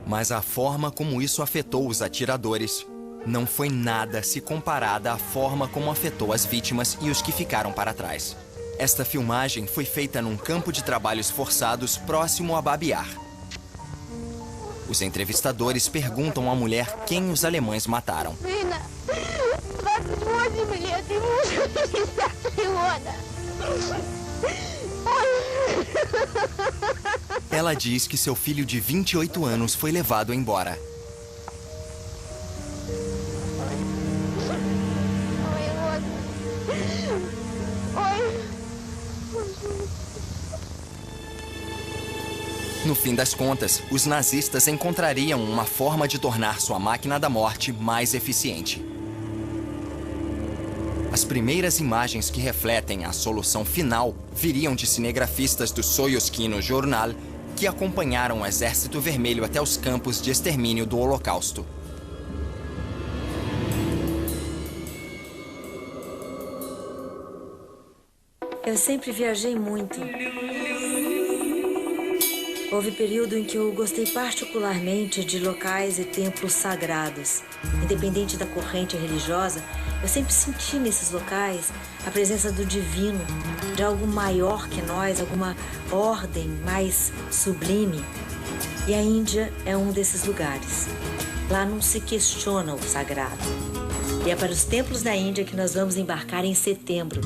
Mas a forma como isso afetou os atiradores não foi nada se comparada à forma como afetou as vítimas e os que ficaram para trás. Esta filmagem foi feita num campo de trabalhos forçados próximo a Babi Yar. Os entrevistadores perguntam à mulher quem os alemães mataram. Ela diz que seu filho de 28 anos foi levado embora. No fim das contas, os nazistas encontrariam uma forma de tornar sua máquina da morte mais eficiente. As primeiras imagens que refletem a solução final viriam de cinegrafistas do Soyuz Kino Journal que acompanharam o Exército Vermelho até os campos de extermínio do Holocausto. Eu sempre viajei muito. Houve período em que eu gostei particularmente de locais e templos sagrados. Independente da corrente religiosa, eu sempre senti nesses locais a presença do divino, de algo maior que nós, alguma ordem mais sublime. E a Índia é um desses lugares. Lá não se questiona o sagrado. E é para os templos da Índia que nós vamos embarcar em setembro.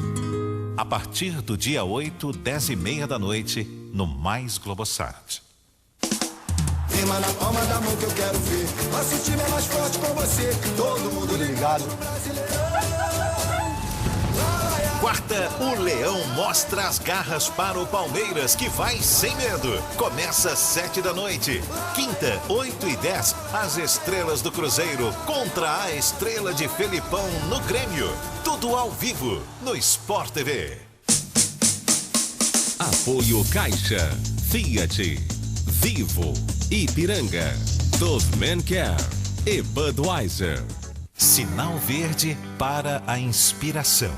A partir do dia 8, 10h30 da noite, no Mais Globosat. Rima na palma da mão que eu quero ver. Nosso time é mais forte com você. Todo mundo ligado. Quarta, o Leão mostra as garras para o Palmeiras, que vai sem medo. Começa às 7 da noite. Quinta, 8h10, as estrelas do Cruzeiro contra a estrela de Felipão no Grêmio. Tudo ao vivo, no Sport TV. Apoio Caixa, Fiat, Vivo, Ipiranga, Dove Care e Budweiser. Sinal verde para a inspiração.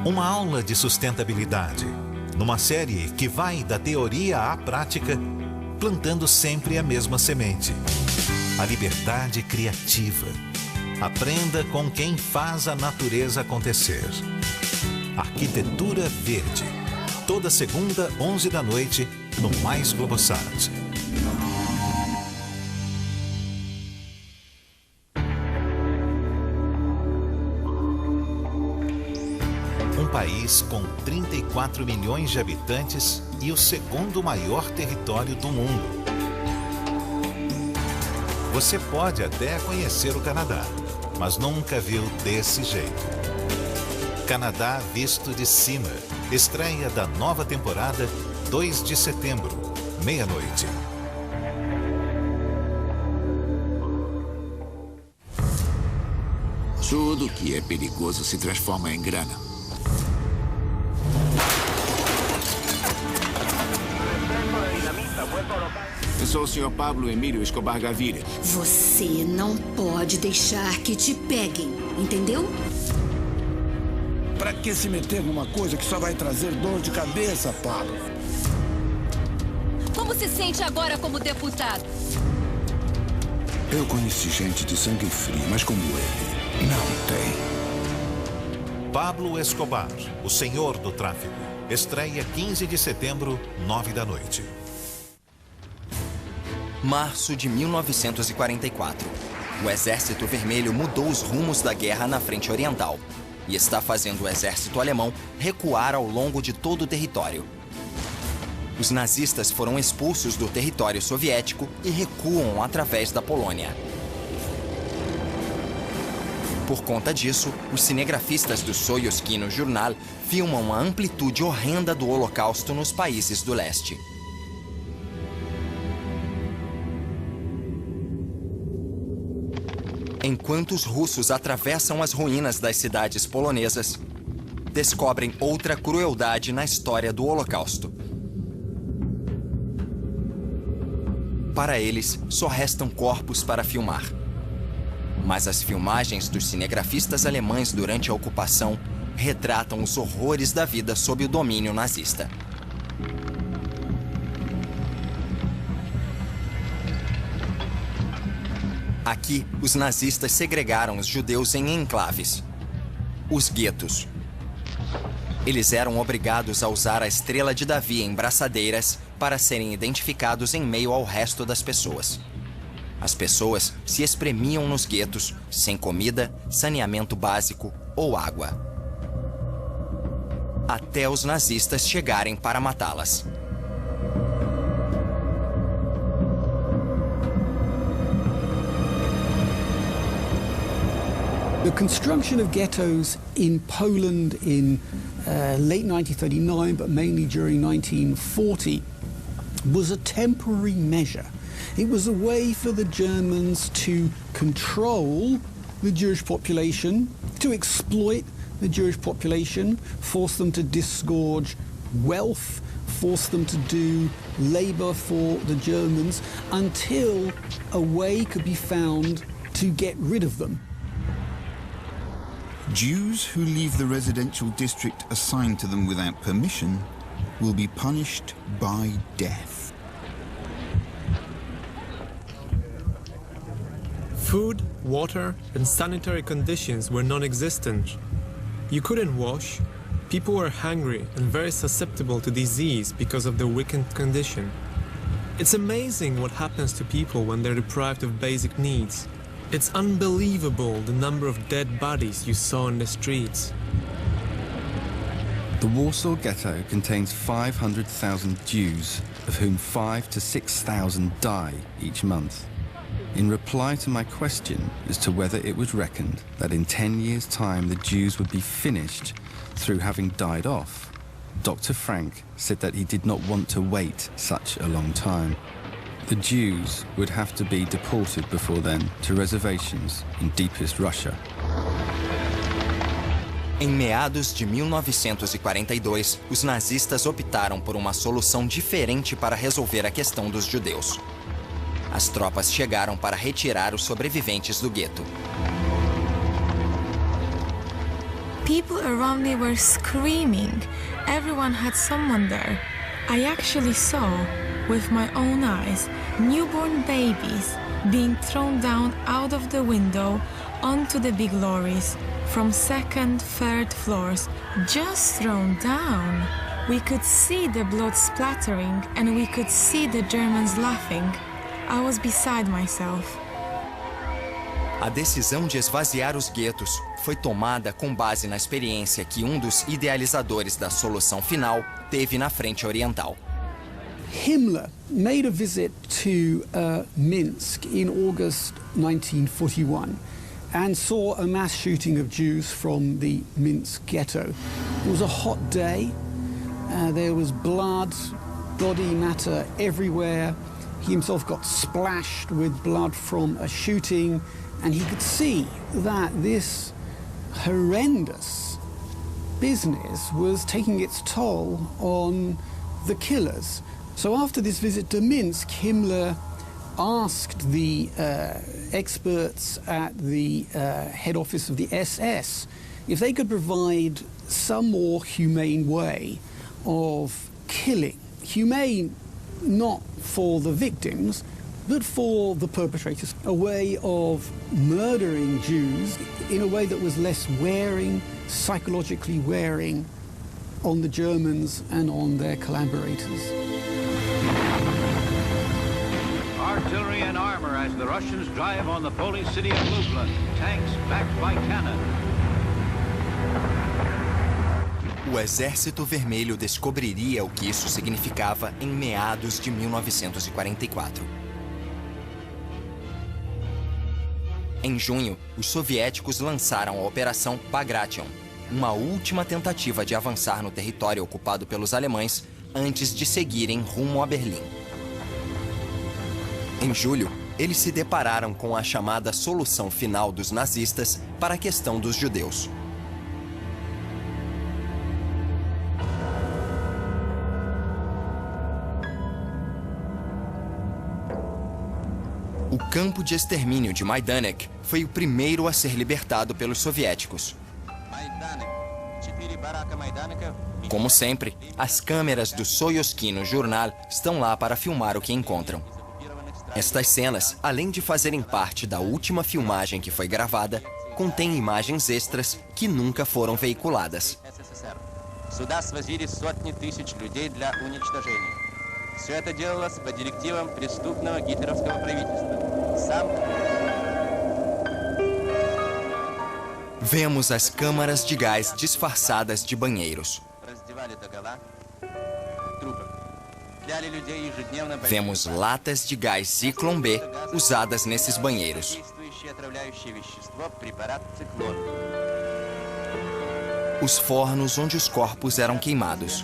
Uma aula de sustentabilidade, numa série que vai da teoria à prática, plantando sempre a mesma semente. A liberdade criativa. Aprenda com quem faz a natureza acontecer. Arquitetura Verde. Toda segunda, 11 da noite, no Mais Globosat. país com 34 milhões de habitantes e o segundo maior território do mundo. Você pode até conhecer o Canadá, mas nunca viu desse jeito. Canadá visto de cima. Estreia da nova temporada, 2 de setembro, meia-noite. Tudo que é perigoso se transforma em grana. Eu sou o Sr. Pablo Emílio Escobar Gaviria. Você não pode deixar que te peguem, entendeu? Pra que se meter numa coisa que só vai trazer dor de cabeça, Pablo? Como se sente agora como deputado? Eu conheci gente de sangue frio, mas como ele, não tem. Pablo Escobar, o senhor do tráfico. Estreia 15 de setembro, 9 da noite. Março de 1944. O Exército Vermelho mudou os rumos da guerra na frente oriental e está fazendo o exército alemão recuar ao longo de todo o território. Os nazistas foram expulsos do território soviético e recuam através da Polônia. Por conta disso, os cinegrafistas do Soyuz Kino Journal filmam a amplitude horrenda do Holocausto nos países do leste. Enquanto os russos atravessam as ruínas das cidades polonesas, descobrem outra crueldade na história do Holocausto. Para eles, só restam corpos para filmar. Mas as filmagens dos cinegrafistas alemães durante a ocupação retratam os horrores da vida sob o domínio nazista. Aqui, os nazistas segregaram os judeus em enclaves, os guetos. Eles eram obrigados a usar a estrela de Davi em braçadeiras para serem identificados em meio ao resto das pessoas. As pessoas se espremiam nos guetos, sem comida, saneamento básico ou água. Até os nazistas chegarem para matá-las. The construction of ghettos in Poland in late 1939, but mainly during 1940, was a temporary measure. It was a way for the Germans to control the Jewish population, to exploit the Jewish population, force them to disgorge wealth, force them to do labor for the Germans, until a way could be found to get rid of them. Jews who leave the residential district assigned to them without permission will be punished by death. Food, water, and sanitary conditions were non-existent. You couldn't wash, people were hungry and very susceptible to disease because of their weakened condition. It's amazing what happens to people when they're deprived of basic needs. It's unbelievable the number of dead bodies you saw in the streets. The Warsaw Ghetto contains 500,000 Jews, of whom 5,000 to 6,000 die each month. In reply to my question as to whether it was reckoned that in 10 years' time the Jews would be finished through having died off, Dr. Frank said that he did not want to wait such a long time. The Jews would have to be deported before then to reservations in deepest Russia. Em meados de 1942, os nazistas optaram por uma solução diferente para resolver a questão dos judeus. As tropas chegaram para retirar os sobreviventes do gueto. People around me were screaming. Everyone had someone there. I actually saw, with my own eyes, newborn babies being thrown down out of the window onto the big lorries from second, third floors, just thrown down. We could see the blood splattering and we could see the Germans laughing. I was beside myself. A decisão de esvaziar os guetos foi tomada com base na experiência que um dos idealizadores da solução final teve na frente oriental. Himmler made a visit to Minsk in August 1941 and saw a mass shooting of Jews from the Minsk ghetto. It was a hot day. There was blood, body matter everywhere. He himself got splashed with blood from a shooting, and he could see that this horrendous business was taking its toll on the killers. So after this visit to Minsk, Himmler asked the experts at the head office of the SS if they could provide some more humane way of killing. Humane not for the victims, but for the perpetrators. A way of murdering Jews in a way that was less wearing, psychologically wearing on the Germans and on their collaborators. Artillery and armor as the Russians drive on the Polish city of Lublin. Tanks backed by cannon. O Exército Vermelho descobriria o que isso significava em meados de 1944. Em junho, os soviéticos lançaram a Operação Bagration, uma última tentativa de avançar no território ocupado pelos alemães antes de seguirem rumo a Berlim. Em julho, eles se depararam com a chamada solução final dos nazistas para a questão dos judeus. O campo de extermínio de Majdanek foi o primeiro a ser libertado pelos soviéticos. Como sempre, as câmeras do Soyuzkino Jornal estão lá para filmar o que encontram. Estas cenas, além de fazerem parte da última filmagem que foi gravada, contêm imagens extras que nunca foram veiculadas. Сюда свозили сотни тысяч людей для уничтожения. Все это делалось по директивам преступного гитлеровского правительства. Vemos as câmaras de gás disfarçadas de banheiros. Vemos latas de gás Zyklon B usadas nesses banheiros. Os fornos onde os corpos eram queimados.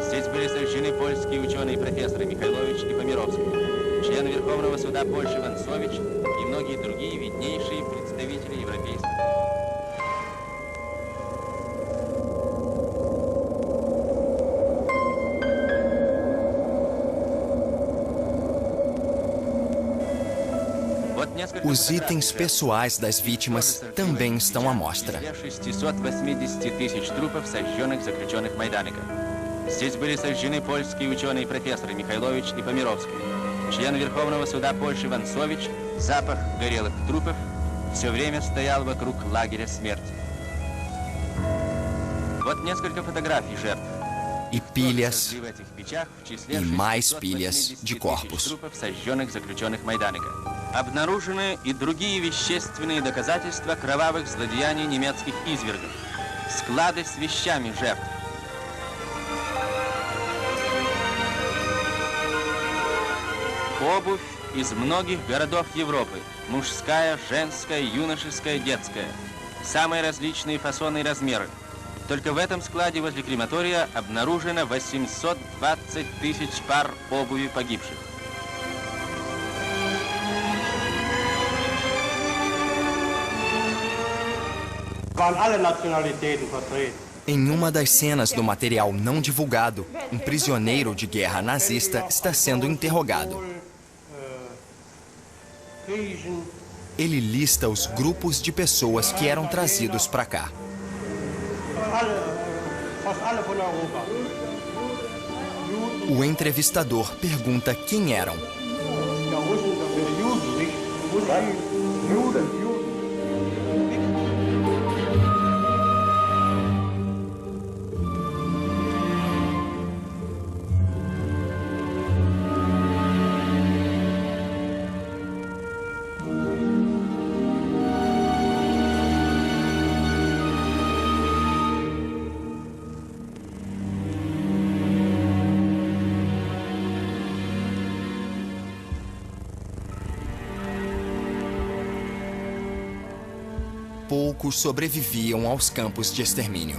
Здесь были сожжены польские ученые-профессоры Михайлович и Померовский, член Верховного суда Польши Ванцович и многие другие виднейшие представители европейских. Os itens pessoais das vítimas também estão à mostra. 680 тысяч трупов сожженных заключенных Майданека. Здесь были сожжены польские ученые-профессоры Михайлович и Померовский, член Верховного суда Польши Ванцович. Запах горелых трупов все время стоял вокруг лагеря смерти. Вот несколько фотографий жертв. E pilhas, e mais pilhas de corpos. Обнаружены и другие вещественные доказательства кровавых злодеяний немецких извергов. Склады с вещами жертв. Обувь из многих городов Европы. Мужская, женская, юношеская, детская. Самые различные фасоны и размеры. Только в этом складе возле крематория обнаружено 820 тысяч пар обуви погибших. Em uma das cenas do material não divulgado, um prisioneiro de guerra nazista está sendo interrogado. Ele lista os grupos de pessoas que eram trazidos para cá. O entrevistador pergunta quem eram. poucos sobreviviam aos campos de extermínio.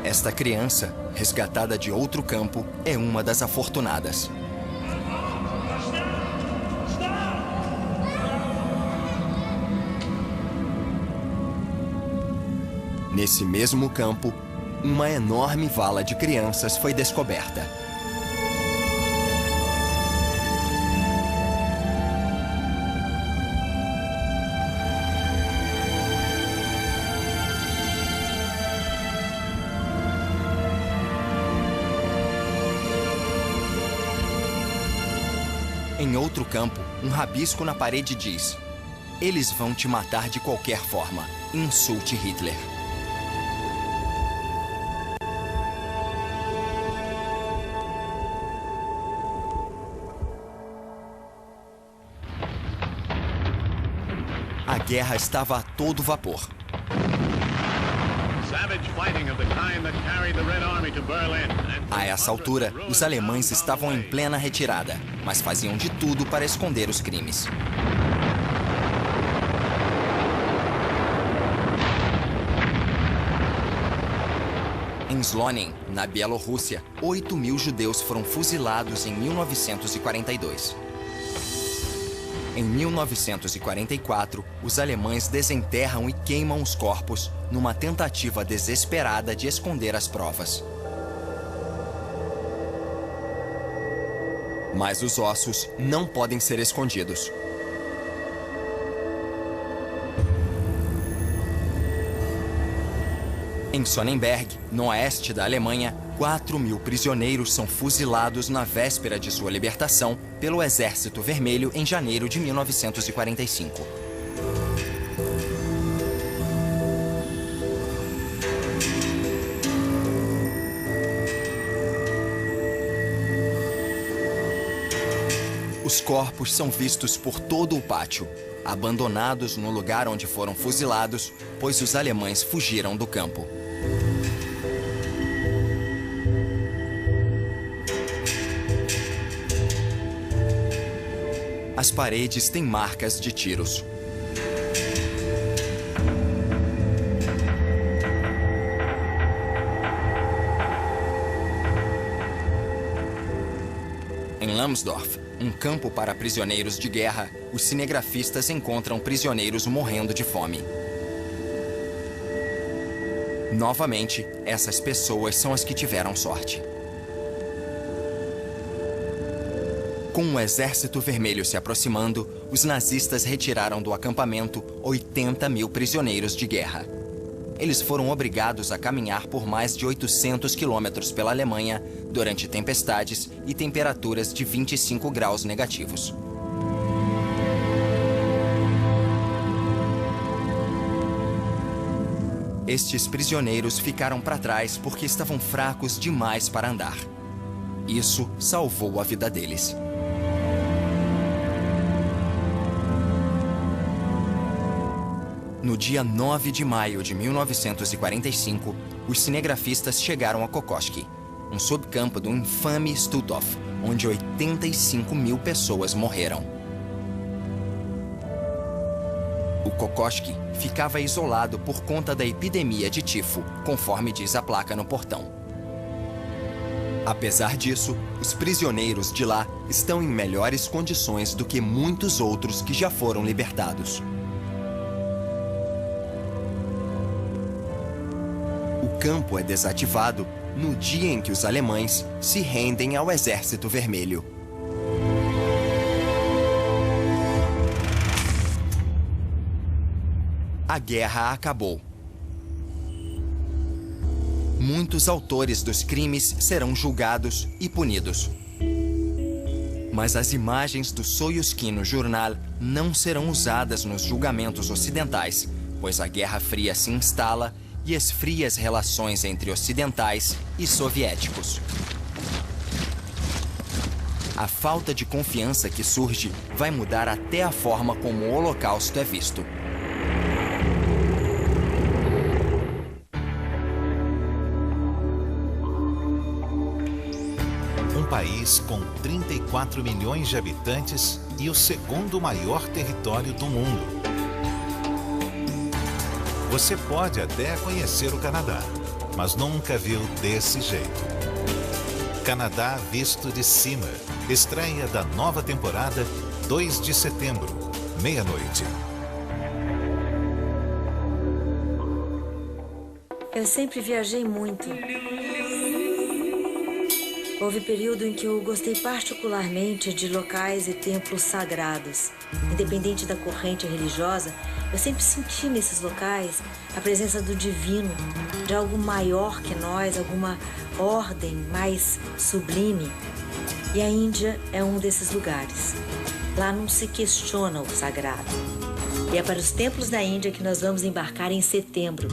Esta criança, resgatada de outro campo, é uma das afortunadas. Nesse mesmo campo, uma enorme vala de crianças foi descoberta. Em outro campo, um rabisco na parede diz: "Eles vão te matar de qualquer forma. Insulte Hitler." A guerra estava a todo vapor. A essa altura, os alemães estavam em plena retirada, mas faziam de tudo para esconder os crimes. Em Slonim, na Bielorrússia, 8.000 judeus foram fuzilados em 1942. Em 1944, os alemães desenterram e queimam os corpos numa tentativa desesperada de esconder as provas. Mas os ossos não podem ser escondidos. Em Sonnenberg, no oeste da Alemanha, 4.000 prisioneiros são fuzilados na véspera de sua libertação pelo Exército Vermelho em janeiro de 1945. Os corpos são vistos por todo o pátio, abandonados no lugar onde foram fuzilados, pois os alemães fugiram do campo. As paredes têm marcas de tiros. Em Lambsdorff, um campo para prisioneiros de guerra, os cinegrafistas encontram prisioneiros morrendo de fome. Novamente, essas pessoas são as que tiveram sorte. Com o Exército Vermelho se aproximando, os nazistas retiraram do acampamento 80.000 prisioneiros de guerra. Eles foram obrigados a caminhar por mais de 800 quilômetros pela Alemanha durante tempestades e temperaturas de 25 graus negativos. Estes prisioneiros ficaram para trás porque estavam fracos demais para andar. Isso salvou a vida deles. No dia 9 de maio de 1945, os cinegrafistas chegaram a Kokoschki, um subcampo do infame Stutthof, onde 85.000 pessoas morreram. O Kokoschki ficava isolado por conta da epidemia de tifo, conforme diz a placa no portão. Apesar disso, os prisioneiros de lá estão em melhores condições do que muitos outros que já foram libertados. O campo é desativado no dia em que os alemães se rendem ao Exército Vermelho. A guerra acabou. Muitos autores dos crimes serão julgados e punidos. Mas as imagens do Soyuzkino Journal não serão usadas nos julgamentos ocidentais, pois a Guerra Fria se instala e esfria as relações entre ocidentais e soviéticos. A falta de confiança que surge vai mudar até a forma como o Holocausto é visto. país com 34 milhões de habitantes e o segundo maior território do mundo. Você pode até conhecer o Canadá, mas nunca viu desse jeito. Canadá visto de cima. Estreia da nova temporada, 2 de setembro, meia-noite. Eu sempre viajei muito. Houve período em que eu gostei particularmente de locais e templos sagrados. Independente da corrente religiosa, eu sempre senti nesses locais a presença do divino, de algo maior que nós, alguma ordem mais sublime. E a Índia é um desses lugares. Lá não se questiona o sagrado. E é para os templos da Índia que nós vamos embarcar em setembro.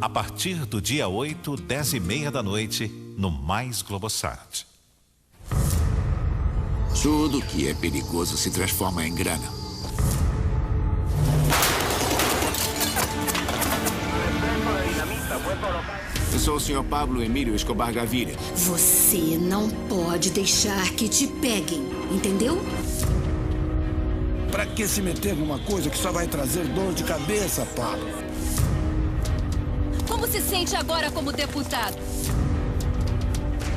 A partir do dia 8, 10h30 da noite, no Mais Globosat. Tudo que é perigoso se transforma em grana. Eu sou o Sr. Pablo Emílio Escobar Gaviria. Você não pode deixar que te peguem, entendeu? Pra que se meter numa coisa que só vai trazer dor de cabeça, Pablo? Como se sente agora como deputado?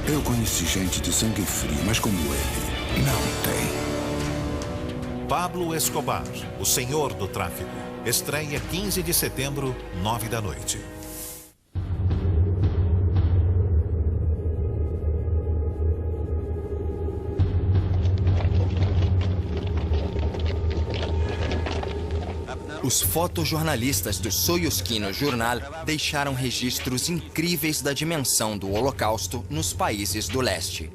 Eu conheci gente de sangue frio, mas como ele, não tem. Pablo Escobar, o senhor do tráfico. Estreia 15 de setembro, 9 da noite. Os fotojornalistas do Soyuzkino Journal deixaram registros incríveis da dimensão do Holocausto nos países do leste.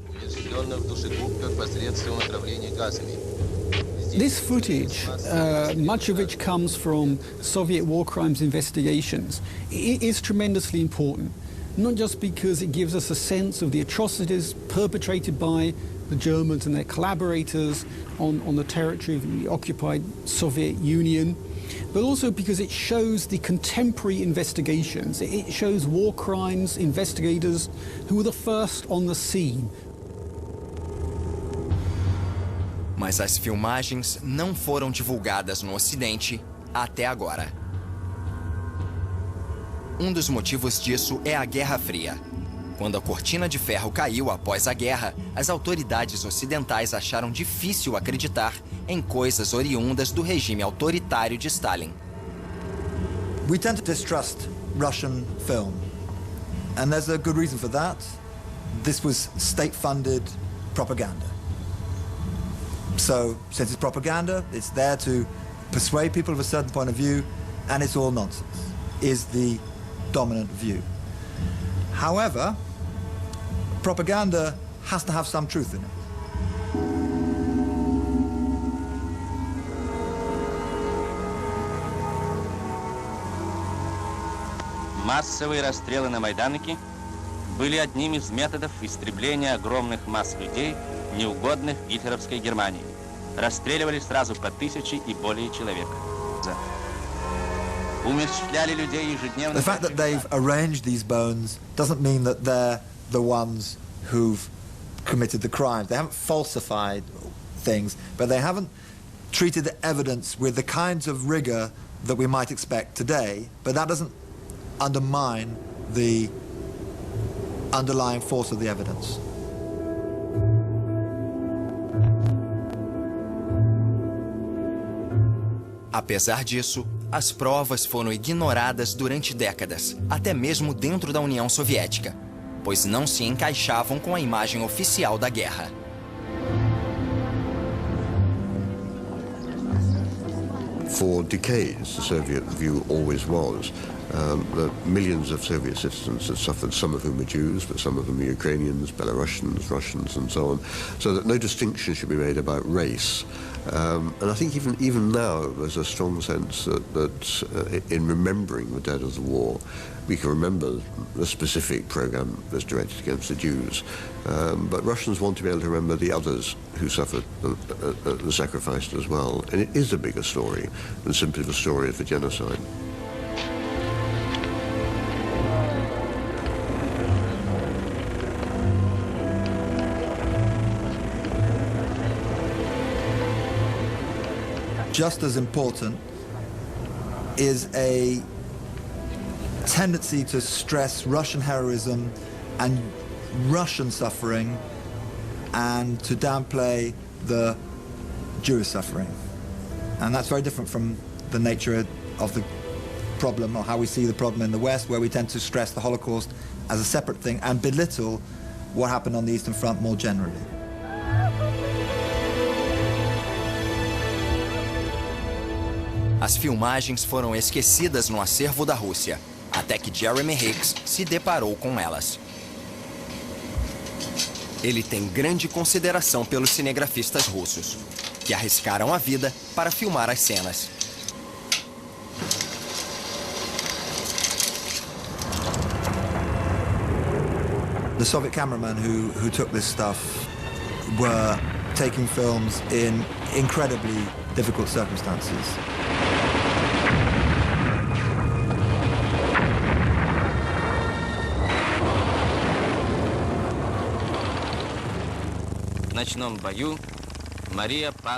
This footage, much of which comes from Soviet war crimes investigations, is tremendously important. Not just because it gives us a sense of the atrocities perpetrated by the Germans and their collaborators on the territory of the occupied Soviet Union, but also because it shows the contemporary investigations. It shows war crimes investigators who were the first on the scene. Mas as filmagens não foram divulgadas no Ocidente até agora. Um dos motivos disso é a Guerra Fria. Quando a cortina de ferro caiu após a guerra, as autoridades ocidentais acharam difícil acreditar em coisas oriundas do regime autoritário de Stalin. We tend to distrust Russian film, and there's a good reason for that. This was state-funded propaganda. So, since it's propaganda, it's there to persuade people of a certain point of view, and it's all nonsense, is the dominant view. However, propaganda has to have some truth in it. Массовые расстрелы на Майданке были одним из методов истребления огромных масс людей, неугодных гитлеровской Германии. Расстреливали сразу по 1000 и более человек. Умерщвляли людей ежедневно. The fact that they've arranged these bones doesn't mean that they're the ones who've committed the crimes. They haven't falsified things, but they haven't treated the evidence with the kinds of rigor that we might expect today, but that doesn't undermine the underlying force of the evidence. Apesar disso, as provas foram ignoradas durante décadas, até mesmo dentro da União Soviética, pois não se encaixavam com a imagem oficial da guerra. For decades, the Soviet view always was that millions of Soviet citizens had suffered, some of whom are Jews, but some of them are Ukrainians, Belarusians, Russians, and so on, so that no distinction should be made about race. And I think even now there's a strong sense that in remembering the dead of the war, we can remember the specific program that's directed against the Jews, but Russians want to be able to remember the others who suffered the sacrifice as well. And it is a bigger story than simply the story of the genocide. just as important is a tendency to stress Russian heroism and Russian suffering and to downplay the Jewish suffering. And that's very different from the nature of the problem, or how we see the problem in the West, where we tend to stress the Holocaust as a separate thing and belittle what happened on the Eastern Front more generally. As filmagens foram esquecidas no acervo da Rússia, até que Jeremy Hicks se deparou com elas. Ele tem grande consideração pelos cinegrafistas russos, que arriscaram a vida para filmar as cenas. The Soviet cameramen who took this stuff were taking films in incredibly difficult circumstances.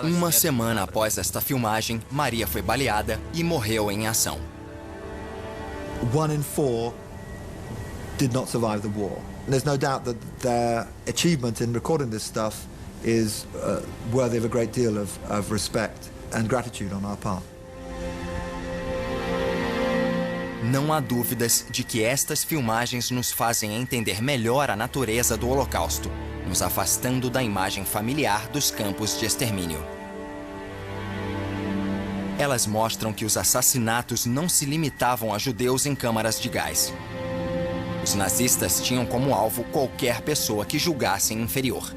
Uma semana após esta filmagem, Maria foi baleada e morreu em ação. 1 in 4 did not survive the war. And there's no doubt that their achievement in recording this stuff is worthy of a great deal of respect and gratitude on our part. Não há dúvidas de que estas filmagens nos fazem entender melhor a natureza do Holocausto, nos afastando da imagem familiar dos campos de extermínio. Elas mostram que os assassinatos não se limitavam a judeus em câmaras de gás. Os nazistas tinham como alvo qualquer pessoa que julgassem inferior.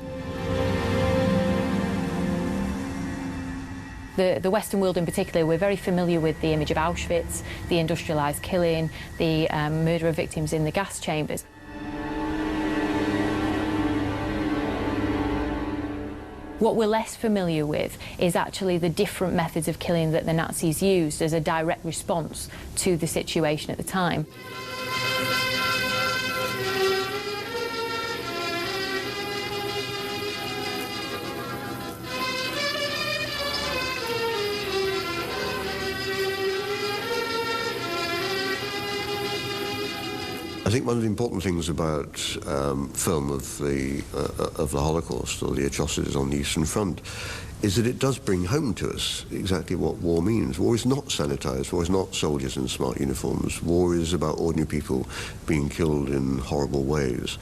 The Western world in particular, we're very familiar with the image of Auschwitz, the industrialized killing, the murder of victims in the gas chambers. What we're less familiar with is actually the different methods of killing that the Nazis used as a direct response to the situation at the time. I think one of the important things about film of the Holocaust, or the atrocities on the Eastern Front, is that it does bring home to us exactly what war means. War is not sanitized. War is not soldiers in smart uniforms. War is about ordinary people being killed in horrible ways.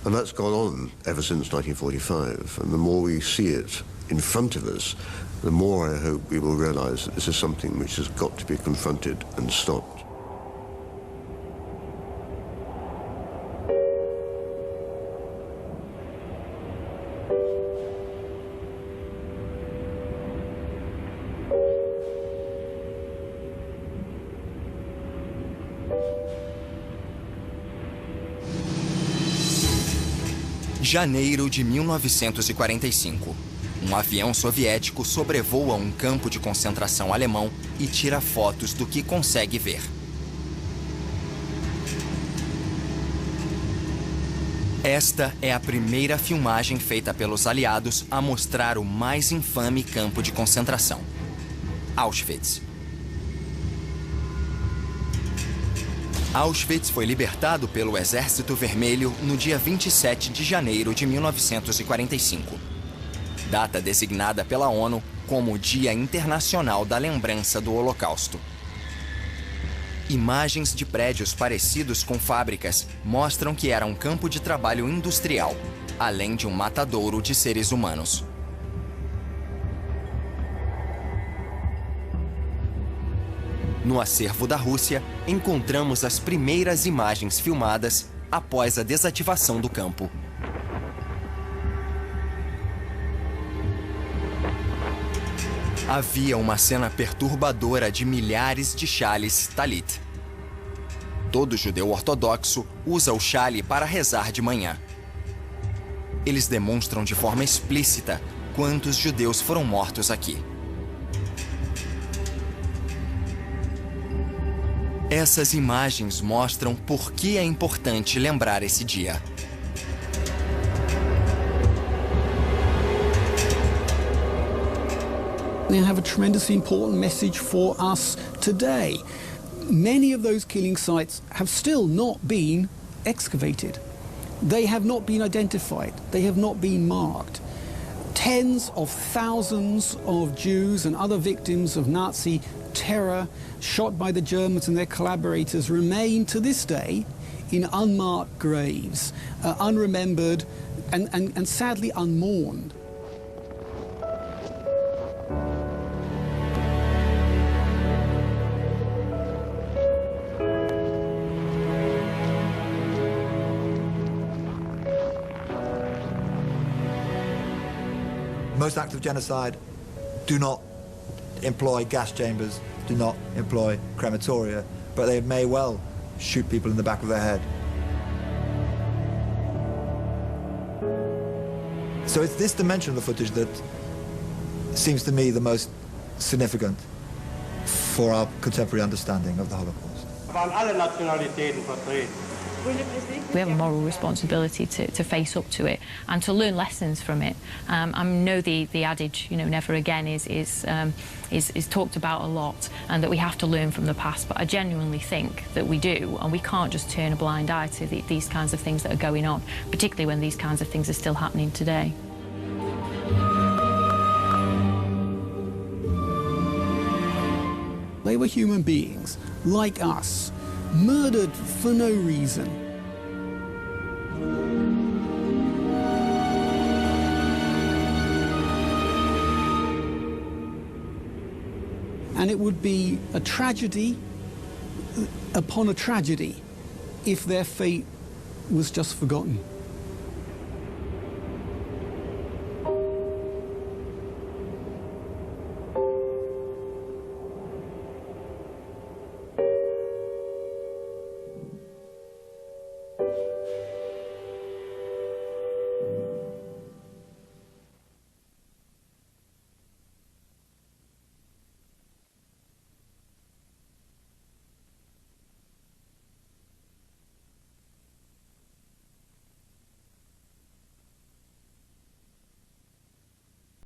And that's gone on ever since 1945. And the more we see it in front of us, the more I hope we will realize that this is something which has got to be confronted and stopped. Janeiro de 1945. Um avião soviético sobrevoa um campo de concentração alemão e tira fotos do que consegue ver. Esta é a primeira filmagem feita pelos aliados a mostrar o mais infame campo de concentração, Auschwitz. Auschwitz foi libertado pelo Exército Vermelho no dia 27 de janeiro de 1945, data designada pela ONU como o Dia Internacional da Lembrança do Holocausto. Imagens de prédios parecidos com fábricas mostram que era um campo de trabalho industrial, além de um matadouro de seres humanos. No acervo da Rússia, encontramos as primeiras imagens filmadas após a desativação do campo. Havia uma cena perturbadora de milhares de chales talit. Todo judeu ortodoxo usa o chale para rezar de manhã. Eles demonstram de forma explícita quantos judeus foram mortos aqui. Essas imagens mostram por que é importante lembrar esse dia. they have a tremendously important message for us today. Many of those killing sites have still not been excavated. They have not been identified. They have not been marked. Tens of thousands of Jews and other victims of Nazi terror shot by the Germans and their collaborators remain to this day in unmarked graves, unremembered and sadly unmourned. Most acts of genocide do not employ gas chambers, do not employ crematoria, but they may well shoot people in the back of their head. So it's this dimension of the footage that seems to me the most significant for our contemporary understanding of the Holocaust. We have a moral responsibility to face up to it and to learn lessons from it. I know the adage, you know, never again is talked about a lot, and that we have to learn from the past, but I genuinely think that we do, and we can't just turn a blind eye to these kinds of things that are going on, particularly when these kinds of things are still happening today. They were human beings, like us, murdered for no reason. And it would be a tragedy upon a tragedy if their fate was just forgotten.